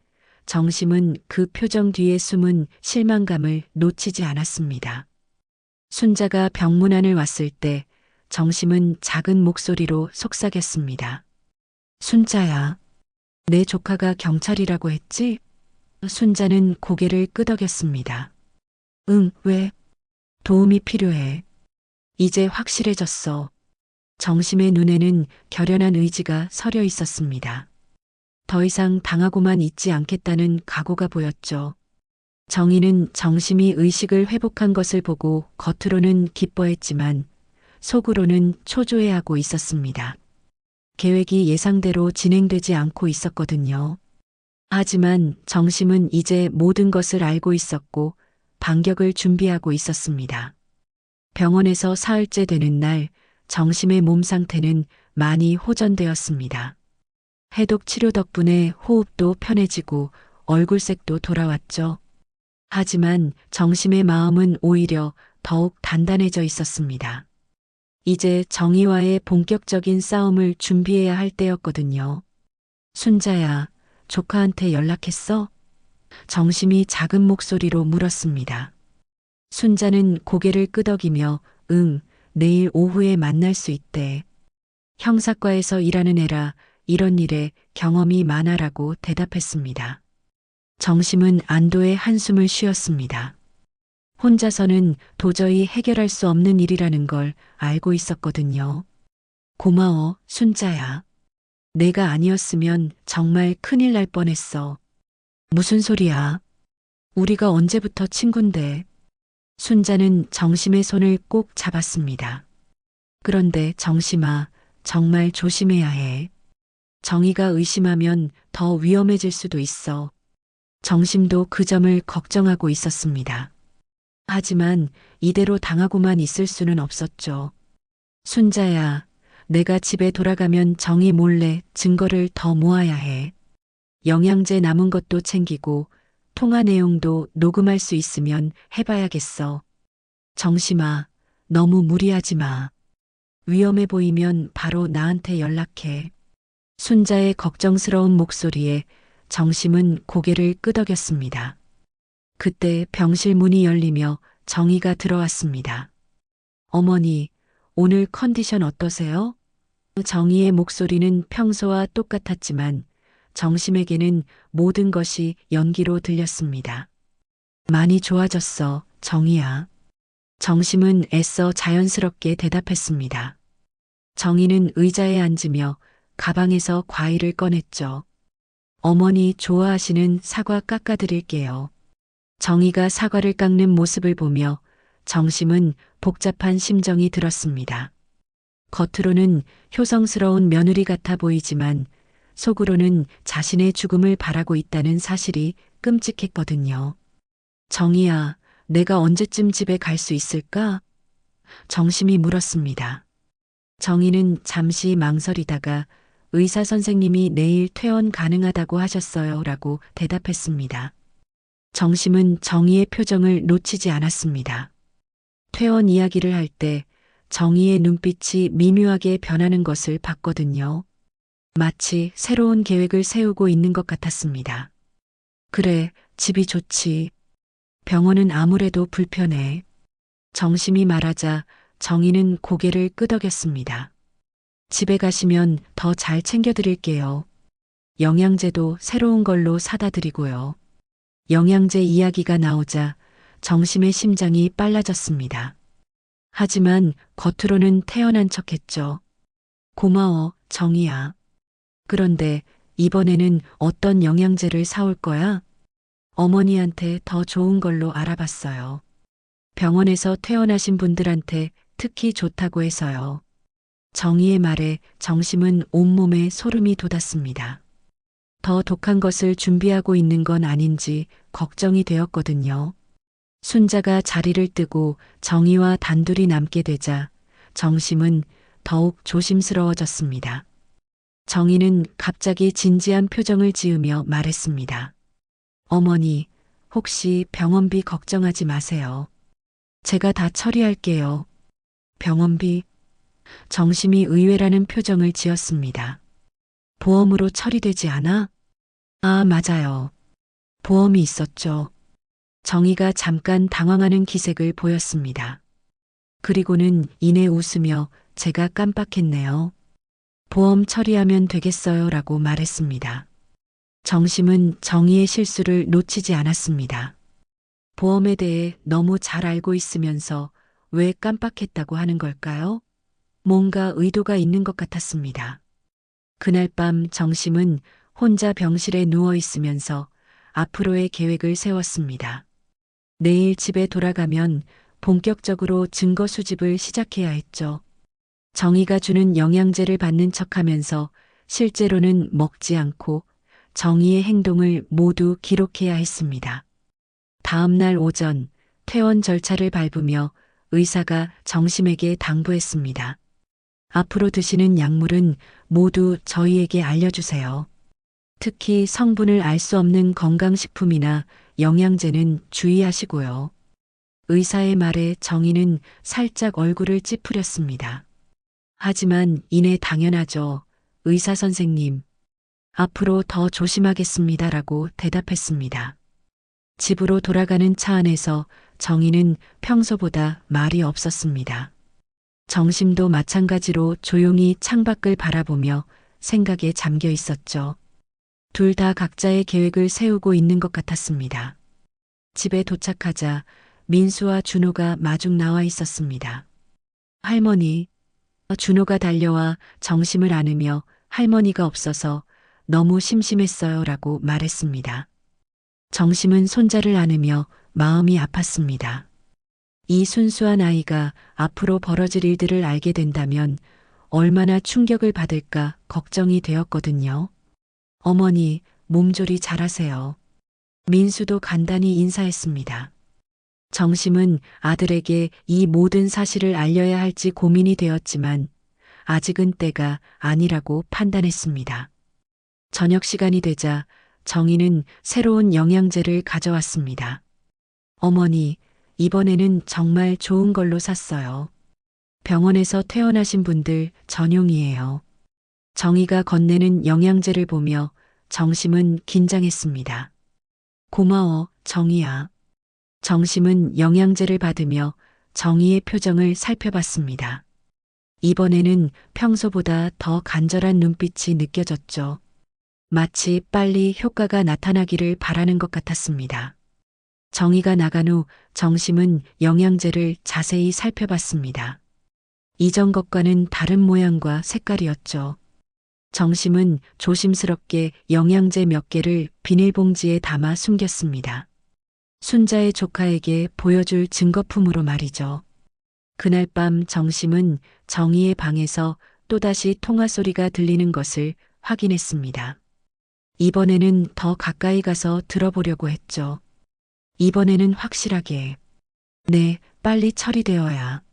정심은 그 표정 뒤에 숨은 실망감을 놓치지 않았습니다. 순자가 병문안을 왔을 때 정심은 작은 목소리로 속삭였습니다. 순자야, 내 조카가 경찰이라고 했지? 순자는 고개를 끄덕였습니다. 응, 왜? 도움이 필요해. 이제 확실해졌어. 정심의 눈에는 결연한 의지가 서려 있었습니다. 더 이상 당하고만 있지 않겠다는 각오가 보였죠. 정희는 정심이 의식을 회복한 것을 보고 겉으로는 기뻐했지만 속으로는 초조해하고 있었습니다. 계획이 예상대로 진행되지 않고 있었거든요. 하지만 정심은 이제 모든 것을 알고 있었고 반격을 준비하고 있었습니다. 병원에서 사흘째 되는 날 정심의 몸 상태는 많이 호전되었습니다. 해독 치료 덕분에 호흡도 편해지고 얼굴색도 돌아왔죠. 하지만 정심의 마음은 오히려 더욱 단단해져 있었습니다. 이제 정의와의 본격적인 싸움을 준비해야 할 때였거든요. 순자야, 조카한테 연락했어? 정심이 작은 목소리로 물었습니다. 순자는 고개를 끄덕이며 응, 내일 오후에 만날 수 있대. 형사과에서 일하는 애라 이런 일에 경험이 많아라고 대답했습니다. 정심은 안도의 한숨을 쉬었습니다. 혼자서는 도저히 해결할 수 없는 일이라는 걸 알고 있었거든요. 고마워, 순자야. 내가 아니었으면 정말 큰일 날 뻔했어. 무슨 소리야? 우리가 언제부터 친군데? 순자는 정심의 손을 꼭 잡았습니다. 그런데 정심아, 정말 조심해야 해. 정희가 의심하면 더 위험해질 수도 있어. 정심도 그 점을 걱정하고 있었습니다. 하지만 이대로 당하고만 있을 수는 없었죠. 순자야, 내가 집에 돌아가면 정희 몰래 증거를 더 모아야 해. 영양제 남은 것도 챙기고 통화 내용도 녹음할 수 있으면 해봐야겠어. 정심아, 너무 무리하지 마. 위험해 보이면 바로 나한테 연락해. 순자의 걱정스러운 목소리에 정심은 고개를 끄덕였습니다. 그때 병실 문이 열리며 정희가 들어왔습니다. 어머니, 오늘 컨디션 어떠세요? 정희의 목소리는 평소와 똑같았지만 정심에게는 모든 것이 연기로 들렸습니다. 많이 좋아졌어, 정희야. 정심은 애써 자연스럽게 대답했습니다. 정희는 의자에 앉으며 가방에서 과일을 꺼냈죠. 어머니 좋아하시는 사과 깎아드릴게요. 정희가 사과를 깎는 모습을 보며 정심은 복잡한 심정이 들었습니다. 겉으로는 효성스러운 며느리 같아 보이지만 속으로는 자신의 죽음을 바라고 있다는 사실이 끔찍했거든요. 정희야, 내가 언제쯤 집에 갈 수 있을까? 정심이 물었습니다. 정희는 잠시 망설이다가 의사 선생님이 내일 퇴원 가능하다고 하셨어요 라고 대답했습니다. 정심은 정희의 표정을 놓치지 않았습니다. 퇴원 이야기를 할 때 정희의 눈빛이 미묘하게 변하는 것을 봤거든요. 마치 새로운 계획을 세우고 있는 것 같았습니다. 그래, 집이 좋지. 병원은 아무래도 불편해. 정심이 말하자 정희는 고개를 끄덕였습니다. 집에 가시면 더 잘 챙겨드릴게요. 영양제도 새로운 걸로 사다 드리고요. 영양제 이야기가 나오자 정심의 심장이 빨라졌습니다. 하지만 겉으로는 태연한 척했죠. 고마워, 정희야. 그런데 이번에는 어떤 영양제를 사올 거야? 어머니한테 더 좋은 걸로 알아봤어요. 병원에서 퇴원하신 분들한테 특히 좋다고 해서요. 정희의 말에 정심은 온몸에 소름이 돋았습니다. 더 독한 것을 준비하고 있는 건 아닌지 걱정이 되었거든요. 순자가 자리를 뜨고 정희와 단둘이 남게 되자 정심은 더욱 조심스러워졌습니다. 정희는 갑자기 진지한 표정을 지으며 말했습니다. 어머니, 혹시 병원비 걱정하지 마세요. 제가 다 처리할게요. 병원비? 정심이 의외라는 표정을 지었습니다. 보험으로 처리되지 않아? 아, 맞아요. 보험이 있었죠. 정희가 잠깐 당황하는 기색을 보였습니다. 그리고는 이내 웃으며 제가 깜빡했네요. 보험 처리하면 되겠어요 라고 말했습니다. 정심은 정희의 실수를 놓치지 않았습니다. 보험에 대해 너무 잘 알고 있으면서 왜 깜빡했다고 하는 걸까요? 뭔가 의도가 있는 것 같았습니다. 그날 밤 정심은 혼자 병실에 누워 있으면서 앞으로의 계획을 세웠습니다. 내일 집에 돌아가면 본격적으로 증거 수집을 시작해야 했죠. 정희가 주는 영양제를 받는 척하면서 실제로는 먹지 않고 정희의 행동을 모두 기록해야 했습니다. 다음 날 오전 퇴원 절차를 밟으며 의사가 정심에게 당부했습니다. 앞으로 드시는 약물은 모두 저희에게 알려주세요. 특히 성분을 알 수 없는 건강식품이나 영양제는 주의하시고요. 의사의 말에 정희는 살짝 얼굴을 찌푸렸습니다. 하지만 이내 당연하죠. 의사 선생님. 앞으로 더 조심하겠습니다라고 대답했습니다. 집으로 돌아가는 차 안에서 정희는 평소보다 말이 없었습니다. 정심도 마찬가지로 조용히 창밖을 바라보며 생각에 잠겨 있었죠. 둘 다 각자의 계획을 세우고 있는 것 같았습니다. 집에 도착하자 민수와 준호가 마중 나와 있었습니다. 할머니, 준호가 달려와 정심을 안으며 할머니가 없어서 너무 심심했어요 라고 말했습니다. 정심은 손자를 안으며 마음이 아팠습니다. 이 순수한 아이가 앞으로 벌어질 일들을 알게 된다면 얼마나 충격을 받을까 걱정이 되었거든요. 어머니, 몸조리 잘하세요. 민수도 간단히 인사했습니다. 정심은 아들에게 이 모든 사실을 알려야 할지 고민이 되었지만 아직은 때가 아니라고 판단했습니다. 저녁 시간이 되자 정희는 새로운 영양제를 가져왔습니다. 어머니, 이번에는 정말 좋은 걸로 샀어요. 병원에서 퇴원하신 분들 전용이에요. 정희가 건네는 영양제를 보며 정심은 긴장했습니다. 고마워, 정희야. 정심은 영양제를 받으며 정희의 표정을 살펴봤습니다. 이번에는 평소보다 더 간절한 눈빛이 느껴졌죠. 마치 빨리 효과가 나타나기를 바라는 것 같았습니다. 정희가 나간 후 정심은 영양제를 자세히 살펴봤습니다. 이전 것과는 다른 모양과 색깔이었죠. 정심은 조심스럽게 영양제 몇 개를 비닐봉지에 담아 숨겼습니다. 순자의 조카에게 보여줄 증거품으로 말이죠. 그날 밤 정심은 정희의 방에서 또다시 통화 소리가 들리는 것을 확인했습니다. 이번에는 더 가까이 가서 들어보려고 했죠. 이번에는 확실하게. 네, 빨리 처리되어야.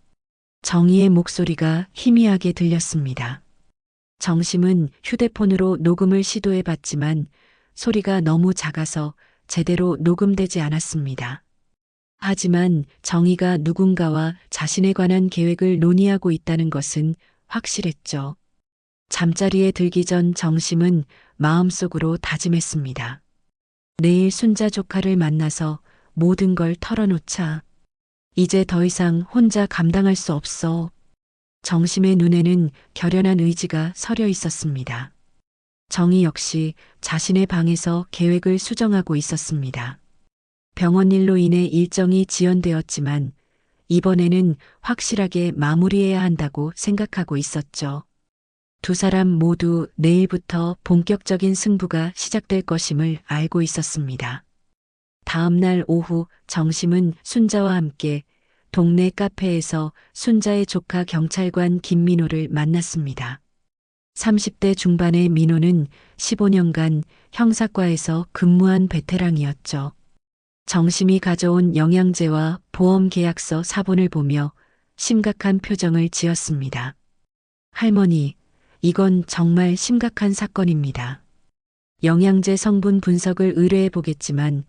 정희의 목소리가 희미하게 들렸습니다. 정심은 휴대폰으로 녹음을 시도해봤지만 소리가 너무 작아서 제대로 녹음되지 않았습니다. 하지만 정희가 누군가와 자신에 관한 계획을 논의하고 있다는 것은 확실했죠. 잠자리에 들기 전 정심은 마음속으로 다짐했습니다. 내일 순자 조카를 만나서 모든 걸 털어놓자. 이제 더 이상 혼자 감당할 수 없어. 정심의 눈에는 결연한 의지가 서려 있었습니다. 정희 역시 자신의 방에서 계획을 수정하고 있었습니다. 병원 일로 인해 일정이 지연되었지만 이번에는 확실하게 마무리해야 한다고 생각하고 있었죠. 두 사람 모두 내일부터 본격적인 승부가 시작될 것임을 알고 있었습니다. 다음 날 오후 정심은 순자와 함께 동네 카페에서 순자의 조카 경찰관 김민호를 만났습니다. 30대 중반의 민호는 15년간 형사과에서 근무한 베테랑이었죠. 정심이 가져온 영양제와 보험 계약서 사본을 보며 심각한 표정을 지었습니다. 할머니, 이건 정말 심각한 사건입니다. 영양제 성분 분석을 의뢰해 보겠지만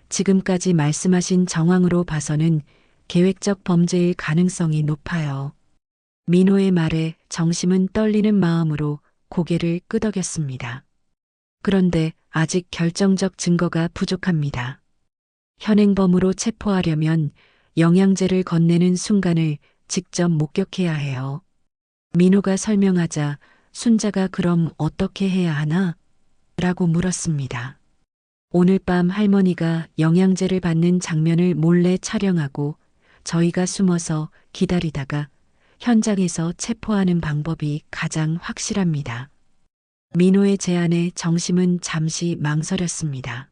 지금까지 말씀하신 정황으로 봐서는 계획적 범죄일 가능성이 높아요. 민호의 말에 정심은 떨리는 마음으로 고개를 끄덕였습니다. 그런데 아직 결정적 증거가 부족합니다. 현행범으로 체포하려면 영양제를 건네는 순간을 직접 목격해야 해요. 민호가 설명하자 순자가 그럼 어떻게 해야 하나? 라고 물었습니다. 오늘 밤 할머니가 영양제를 받는 장면을 몰래 촬영하고 저희가 숨어서 기다리다가 현장에서 체포하는 방법이 가장 확실합니다. 민호의 제안에 정심은 잠시 망설였습니다.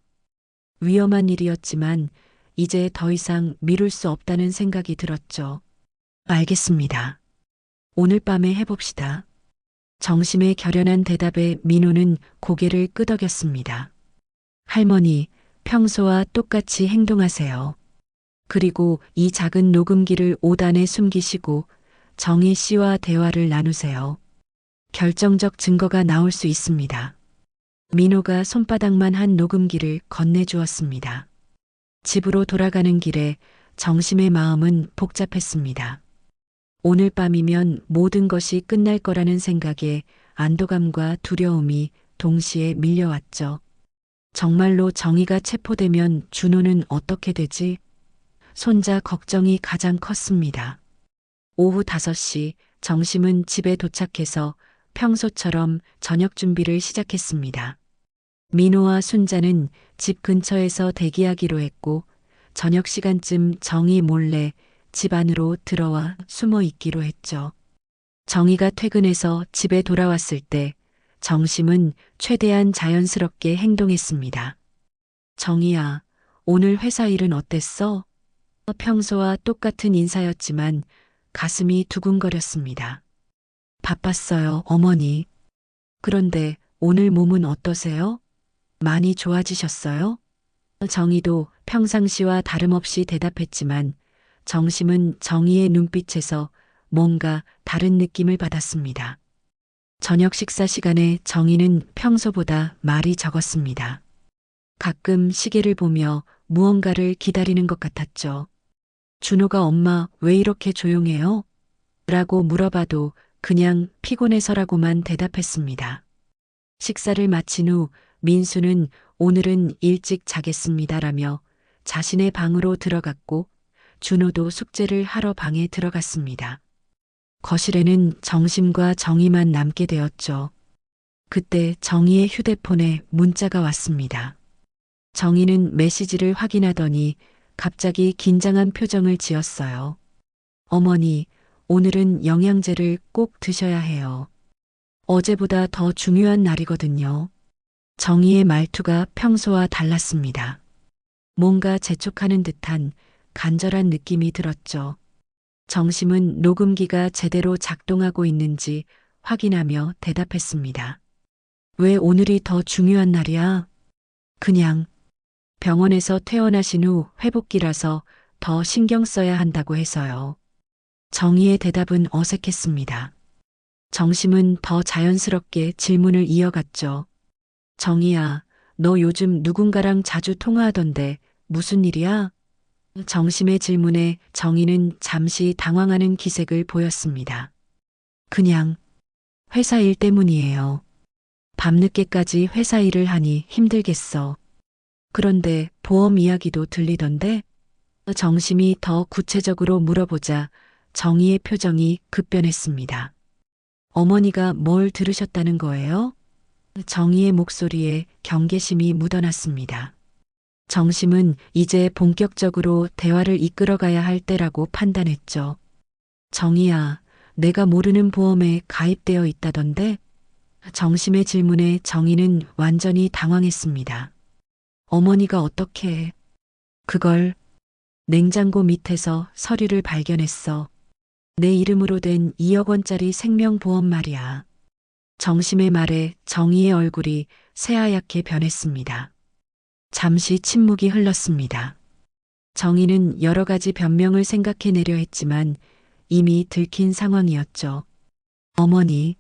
위험한 일이었지만 이제 더 이상 미룰 수 없다는 생각이 들었죠. 알겠습니다. 오늘 밤에 해봅시다. 정심의 결연한 대답에 민호는 고개를 끄덕였습니다. 할머니, 평소와 똑같이 행동하세요. 그리고 이 작은 녹음기를 오단에 숨기시고 정희 씨와 대화를 나누세요. 결정적 증거가 나올 수 있습니다. 민호가 손바닥만 한 녹음기를 건네주었습니다. 집으로 돌아가는 길에 정심의 마음은 복잡했습니다. 오늘 밤이면 모든 것이 끝날 거라는 생각에 안도감과 두려움이 동시에 밀려왔죠. 정말로 정희가 체포되면 준호는 어떻게 되지? 손자 걱정이 가장 컸습니다. 오후 5시 정심은 집에 도착해서 평소처럼 저녁 준비를 시작했습니다. 민호와 순자는 집 근처에서 대기하기로 했고 저녁 시간쯤 정희 몰래 집 안으로 들어와 숨어 있기로 했죠. 정희가 퇴근해서 집에 돌아왔을 때 정심은 최대한 자연스럽게 행동했습니다. 정희야, 오늘 회사 일은 어땠어? 평소와 똑같은 인사였지만 가슴이 두근거렸습니다. 바빴어요, 어머니. 그런데 오늘 몸은 어떠세요? 많이 좋아지셨어요? 정희도 평상시와 다름없이 대답했지만 정심은 정희의 눈빛에서 뭔가 다른 느낌을 받았습니다. 저녁 식사 시간에 정희는 평소보다 말이 적었습니다. 가끔 시계를 보며 무언가를 기다리는 것 같았죠. 준호가 엄마 왜 이렇게 조용해요? 라고 물어봐도 그냥 피곤해서라고만 대답했습니다. 식사를 마친 후 민수는 오늘은 일찍 자겠습니다라며 자신의 방으로 들어갔고 준호도 숙제를 하러 방에 들어갔습니다. 거실에는 정심과 정희만 남게 되었죠. 그때 정희의 휴대폰에 문자가 왔습니다. 정희는 메시지를 확인하더니 갑자기 긴장한 표정을 지었어요. 어머니, 오늘은 영양제를 꼭 드셔야 해요. 어제보다 더 중요한 날이거든요. 정희의 말투가 평소와 달랐습니다. 뭔가 재촉하는 듯한 간절한 느낌이 들었죠. 정심은 녹음기가 제대로 작동하고 있는지 확인하며 대답했습니다. 왜 오늘이 더 중요한 날이야? 그냥 병원에서 퇴원하신 후 회복기라서 더 신경 써야 한다고 해서요. 정희의 대답은 어색했습니다. 정심은 더 자연스럽게 질문을 이어갔죠. 정희야, 너 요즘 누군가랑 자주 통화하던데 무슨 일이야? 정심의 질문에 정희는 잠시 당황하는 기색을 보였습니다. 그냥 회사 일 때문이에요. 밤늦게까지 회사 일을 하니 힘들겠어. 그런데 보험 이야기도 들리던데? 정심이 더 구체적으로 물어보자 정희의 표정이 급변했습니다. 어머니가 뭘 들으셨다는 거예요? 정희의 목소리에 경계심이 묻어났습니다. 정심은 이제 본격적으로 대화를 이끌어가야 할 때라고 판단했죠. 정희야, 내가 모르는 보험에 가입되어 있다던데? 정심의 질문에 정희는 완전히 당황했습니다. 어머니가 어떻게 그걸 냉장고 밑에서 서류를 발견했어. 내 이름으로 된 2억 원짜리 생명보험 말이야. 정심의 말에 정희의 얼굴이 새하얗게 변했습니다. 잠시 침묵이 흘렀습니다. 정희는 여러 가지 변명을 생각해내려 했지만 이미 들킨 상황이었죠. 어머니,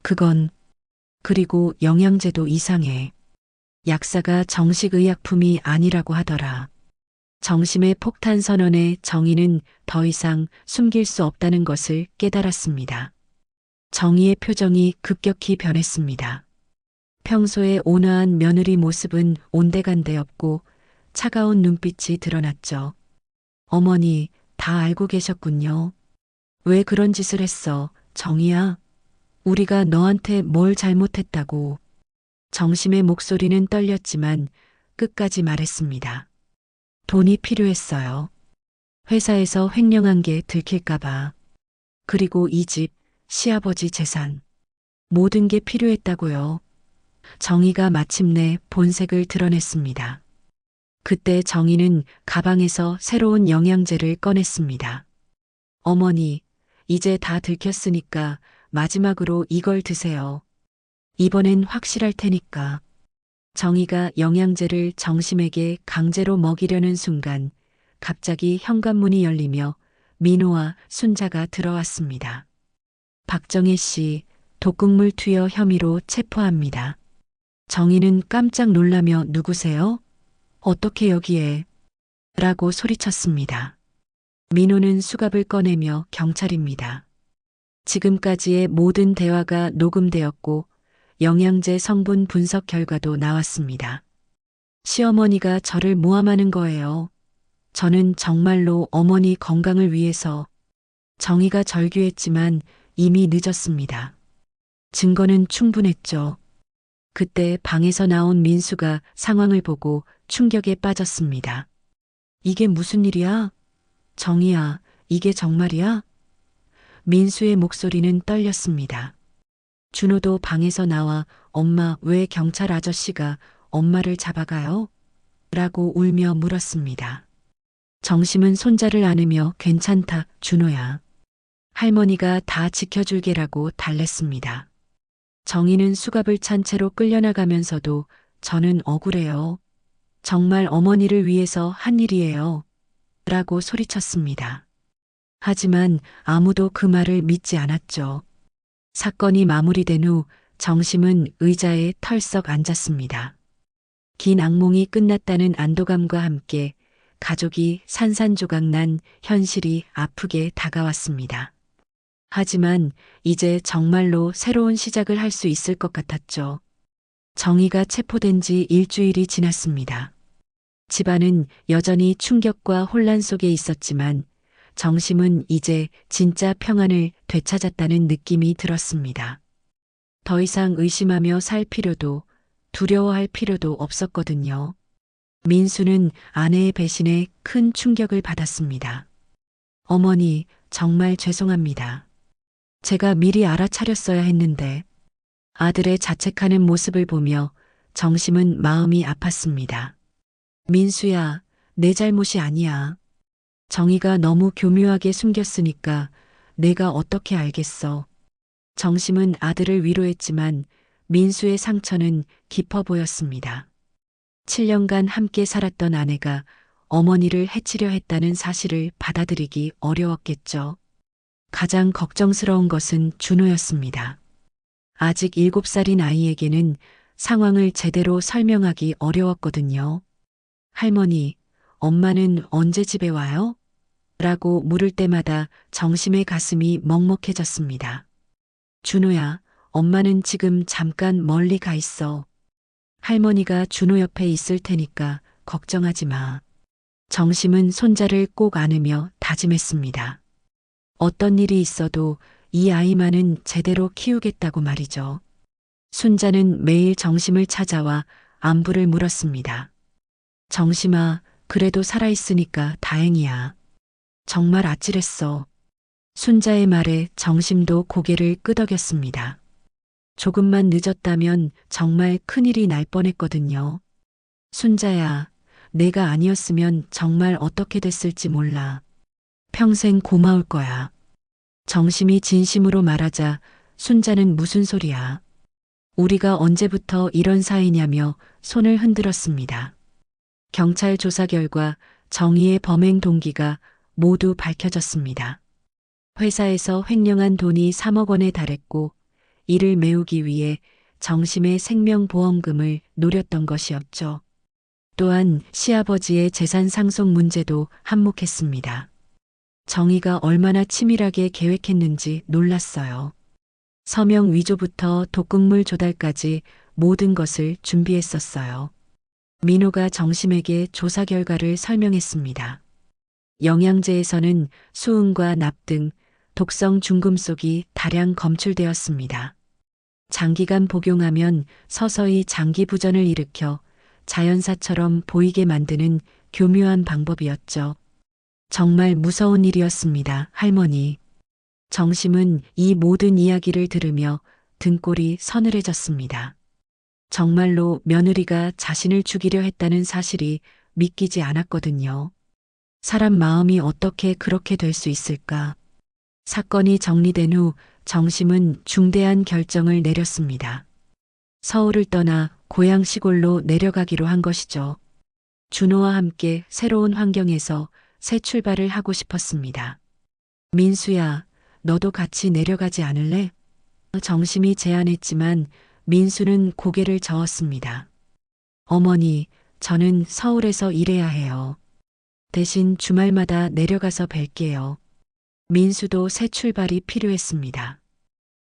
그건 그리고 영양제도 이상해. 약사가 정식 의약품이 아니라고 하더라. 정심의 폭탄 선언에 정희는 더 이상 숨길 수 없다는 것을 깨달았습니다. 정희의 표정이 급격히 변했습니다. 평소에 온화한 며느리 모습은 온데간데 없고 차가운 눈빛이 드러났죠. 어머니, 다 알고 계셨군요. 왜 그런 짓을 했어, 정희야? 우리가 너한테 뭘 잘못했다고. 정심의 목소리는 떨렸지만 끝까지 말했습니다. 돈이 필요했어요. 회사에서 횡령한 게 들킬까봐. 그리고 이 집, 시아버지 재산. 모든 게 필요했다고요. 정희가 마침내 본색을 드러냈습니다. 그때 정희는 가방에서 새로운 영양제를 꺼냈습니다. 어머니, 이제 다 들켰으니까 마지막으로 이걸 드세요. 이번엔 확실할 테니까. 정희가 영양제를 정심에게 강제로 먹이려는 순간 갑자기 현관문이 열리며 민호와 순자가 들어왔습니다. 박정혜 씨, 독극물 투여 혐의로 체포합니다. 정희는 깜짝 놀라며 누구세요? 어떻게 여기에? 라고 소리쳤습니다. 민호는 수갑을 꺼내며 경찰입니다. 지금까지의 모든 대화가 녹음되었고 영양제 성분 분석 결과도 나왔습니다. 시어머니가 저를 모함하는 거예요. 저는 정말로 어머니 건강을 위해서. 정희가 절규했지만 이미 늦었습니다. 증거는 충분했죠. 그때 방에서 나온 민수가 상황을 보고 충격에 빠졌습니다. 이게 무슨 일이야? 정희야, 이게 정말이야? 민수의 목소리는 떨렸습니다. 준호도 방에서 나와 엄마, 왜 경찰 아저씨가 엄마를 잡아가요? 라고 울며 물었습니다. 정심은 손자를 안으며 괜찮다, 준호야. 할머니가 다 지켜줄게라고 달랬습니다. 정희는 수갑을 찬 채로 끌려나가면서도 저는 억울해요. 정말 어머니를 위해서 한 일이에요. 라고 소리쳤습니다. 하지만 아무도 그 말을 믿지 않았죠. 사건이 마무리된 후 정심은 의자에 털썩 앉았습니다. 긴 악몽이 끝났다는 안도감과 함께 가족이 산산조각난 현실이 아프게 다가왔습니다. 하지만 이제 정말로 새로운 시작을 할 수 있을 것 같았죠. 정희가 체포된 지 일주일이 지났습니다. 집안은 여전히 충격과 혼란 속에 있었지만 정심은 이제 진짜 평안을 되찾았다는 느낌이 들었습니다. 더 이상 의심하며 살 필요도 두려워할 필요도 없었거든요. 민수는 아내의 배신에 큰 충격을 받았습니다. 어머니, 정말 죄송합니다. 제가 미리 알아차렸어야 했는데. 아들의 자책하는 모습을 보며 정심은 마음이 아팠습니다. 민수야, 내 잘못이 아니야. 정희가 너무 교묘하게 숨겼으니까 내가 어떻게 알겠어. 정심은 아들을 위로했지만 민수의 상처는 깊어 보였습니다. 7년간 함께 살았던 아내가 어머니를 해치려 했다는 사실을 받아들이기 어려웠겠죠. 가장 걱정스러운 것은 준호였습니다. 아직 7살인 아이에게는 상황을 제대로 설명하기 어려웠거든요. 할머니, 엄마는 언제 집에 와요? 라고 물을 때마다 정심의 가슴이 먹먹해졌습니다. 준호야, 엄마는 지금 잠깐 멀리 가 있어. 할머니가 준호 옆에 있을 테니까 걱정하지 마. 정심은 손자를 꼭 안으며 다짐했습니다. 어떤 일이 있어도 이 아이만은 제대로 키우겠다고 말이죠. 순자는 매일 정심을 찾아와 안부를 물었습니다. 정심아, 그래도 살아있으니까 다행이야. 정말 아찔했어. 순자의 말에 정심도 고개를 끄덕였습니다. 조금만 늦었다면 정말 큰일이 날 뻔했거든요. 순자야, 내가 아니었으면 정말 어떻게 됐을지 몰라. 평생 고마울 거야. 정심이 진심으로 말하자 순자는 무슨 소리야. 우리가 언제부터 이런 사이냐며 손을 흔들었습니다. 경찰 조사 결과 정희의 범행 동기가 모두 밝혀졌습니다. 회사에서 횡령한 돈이 3억 원에 달했고 이를 메우기 위해 정심의 생명보험금을 노렸던 것이었죠. 또한 시아버지의 재산 상속 문제도 한몫했습니다. 정희가 얼마나 치밀하게 계획했는지 놀랐어요. 서명 위조부터 독극물 조달까지 모든 것을 준비했었어요. 민호가 정심에게 조사 결과를 설명했습니다. 영양제에서는 수은과 납 등 독성 중금속이 다량 검출되었습니다. 장기간 복용하면 서서히 장기 부전을 일으켜 자연사처럼 보이게 만드는 교묘한 방법이었죠. 정말 무서운 일이었습니다, 할머니. 정심은 이 모든 이야기를 들으며 등골이 서늘해졌습니다. 정말로 며느리가 자신을 죽이려 했다는 사실이 믿기지 않았거든요. 사람 마음이 어떻게 그렇게 될 수 있을까? 사건이 정리된 후 정심은 중대한 결정을 내렸습니다. 서울을 떠나 고향 시골로 내려가기로 한 것이죠. 준호와 함께 새로운 환경에서 새 출발을 하고 싶었습니다. 민수야, 너도 같이 내려가지 않을래? 정심이 제안했지만 민수는 고개를 저었습니다. 어머니, 저는 서울에서 일해야 해요. 대신 주말마다 내려가서 뵐게요. 민수도 새 출발이 필요했습니다.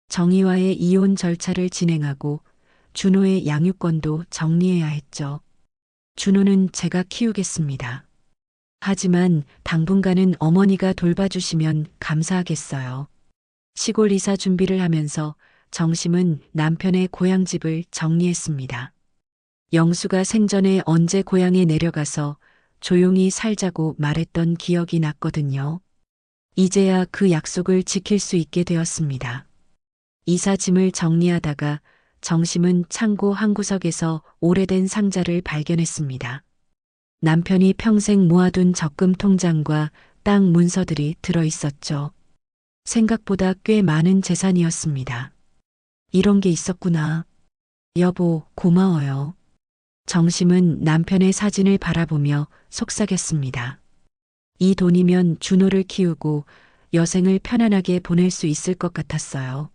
정희와의 이혼 절차를 진행하고 준호의 양육권도 정리해야 했죠. 준호는 제가 키우겠습니다. 하지만 당분간은 어머니가 돌봐주시면 감사하겠어요. 시골 이사 준비를 하면서 정심은 남편의 고향집을 정리했습니다. 영수가 생전에 언제 고향에 내려가서 조용히 살자고 말했던 기억이 났거든요. 이제야 그 약속을 지킬 수 있게 되었습니다. 이사짐을 정리하다가 정심은 창고 한 구석에서 오래된 상자를 발견했습니다. 남편이 평생 모아둔 적금 통장과 땅 문서들이 들어 있었죠. 생각보다 꽤 많은 재산이었습니다. 이런 게 있었구나. 여보, 고마워요. 정심은 남편의 사진을 바라보며 속삭였습니다. 이 돈이면 준호를 키우고 여생을 편안하게 보낼 수 있을 것 같았어요.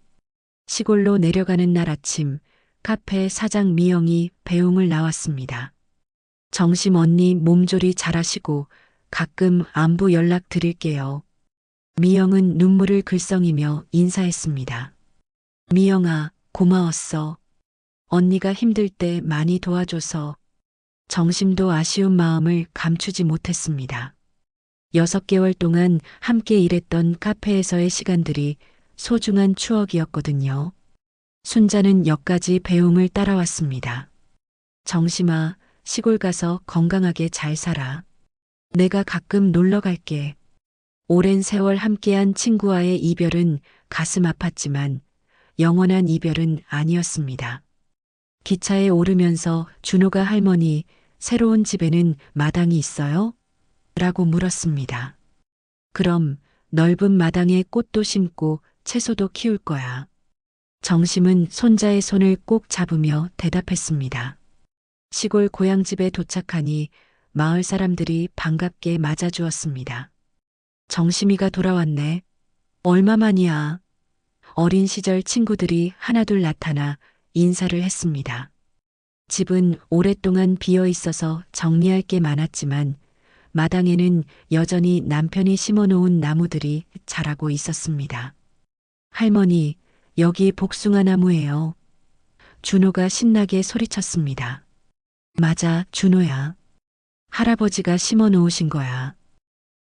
시골로 내려가는 날 아침, 카페 사장 미영이 배웅을 나왔습니다. 정심 언니 몸조리 잘하시고 가끔 안부 연락 드릴게요. 미영은 눈물을 글썽이며 인사했습니다. 미영아, 고마웠어. 언니가 힘들 때 많이 도와줘서. 정심도 아쉬운 마음을 감추지 못했습니다. 6개월 동안 함께 일했던 카페에서의 시간들이 소중한 추억이었거든요. 순자는 역까지 배웅을 따라왔습니다. 정심아, 시골 가서 건강하게 잘 살아. 내가 가끔 놀러 갈게. 오랜 세월 함께한 친구와의 이별은 가슴 아팠지만 영원한 이별은 아니었습니다. 기차에 오르면서 준호가 할머니, 새로운 집에는 마당이 있어요? 라고 물었습니다. 그럼 넓은 마당에 꽃도 심고 채소도 키울 거야. 정심은 손자의 손을 꼭 잡으며 대답했습니다. 시골 고향집에 도착하니 마을 사람들이 반갑게 맞아주었습니다. 정심이가 돌아왔네. 얼마만이야. 어린 시절 친구들이 하나둘 나타나 인사를 했습니다. 집은 오랫동안 비어 있어서 정리할 게 많았지만 마당에는 여전히 남편이 심어놓은 나무들이 자라고 있었습니다. 할머니, 여기 복숭아 나무예요. 준호가 신나게 소리쳤습니다. 맞아, 준호야. 할아버지가 심어 놓으신 거야.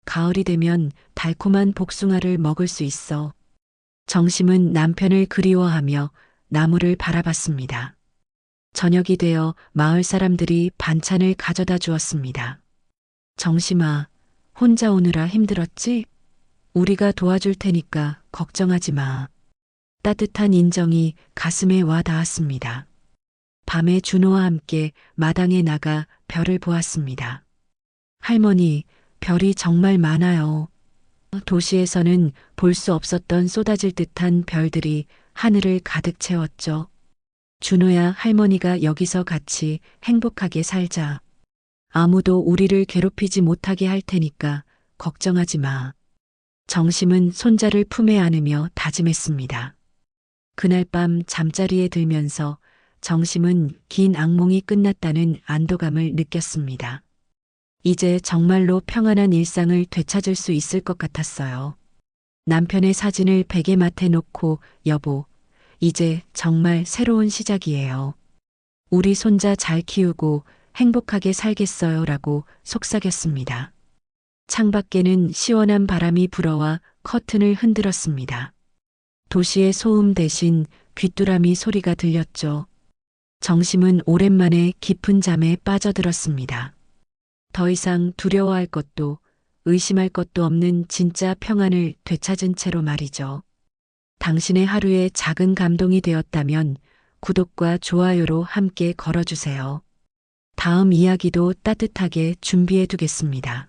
가을이 되면 달콤한 복숭아를 먹을 수 있어. 정심은 남편을 그리워하며 나무를 바라봤습니다. 저녁이 되어 마을 사람들이 반찬을 가져다 주었습니다. 정심아, 혼자 오느라 힘들었지? 우리가 도와줄 테니까 걱정하지 마. 따뜻한 인정이 가슴에 와 닿았습니다. 밤에 준호와 함께 마당에 나가 별을 보았습니다. 할머니, 별이 정말 많아요. 도시에서는 볼 수 없었던 쏟아질 듯한 별들이 하늘을 가득 채웠죠. 준호야, 할머니가 여기서 같이 행복하게 살자. 아무도 우리를 괴롭히지 못하게 할 테니까 걱정하지 마. 정심은 손자를 품에 안으며 다짐했습니다. 그날 밤 잠자리에 들면서 정심은 긴 악몽이 끝났다는 안도감을 느꼈습니다. 이제 정말로 평안한 일상을 되찾을 수 있을 것 같았어요. 남편의 사진을 베개맡에 놓고 여보, 이제 정말 새로운 시작이에요. 우리 손자 잘 키우고 행복하게 살겠어요 라고 속삭였습니다. 창밖에는 시원한 바람이 불어와 커튼을 흔들었습니다. 도시의 소음 대신 귀뚜라미 소리가 들렸죠. 정심은 오랜만에 깊은 잠에 빠져들었습니다. 더 이상 두려워할 것도 의심할 것도 없는 진짜 평안을 되찾은 채로 말이죠. 당신의 하루에 작은 감동이 되었다면 구독과 좋아요로 함께 걸어주세요. 다음 이야기도 따뜻하게 준비해 두겠습니다.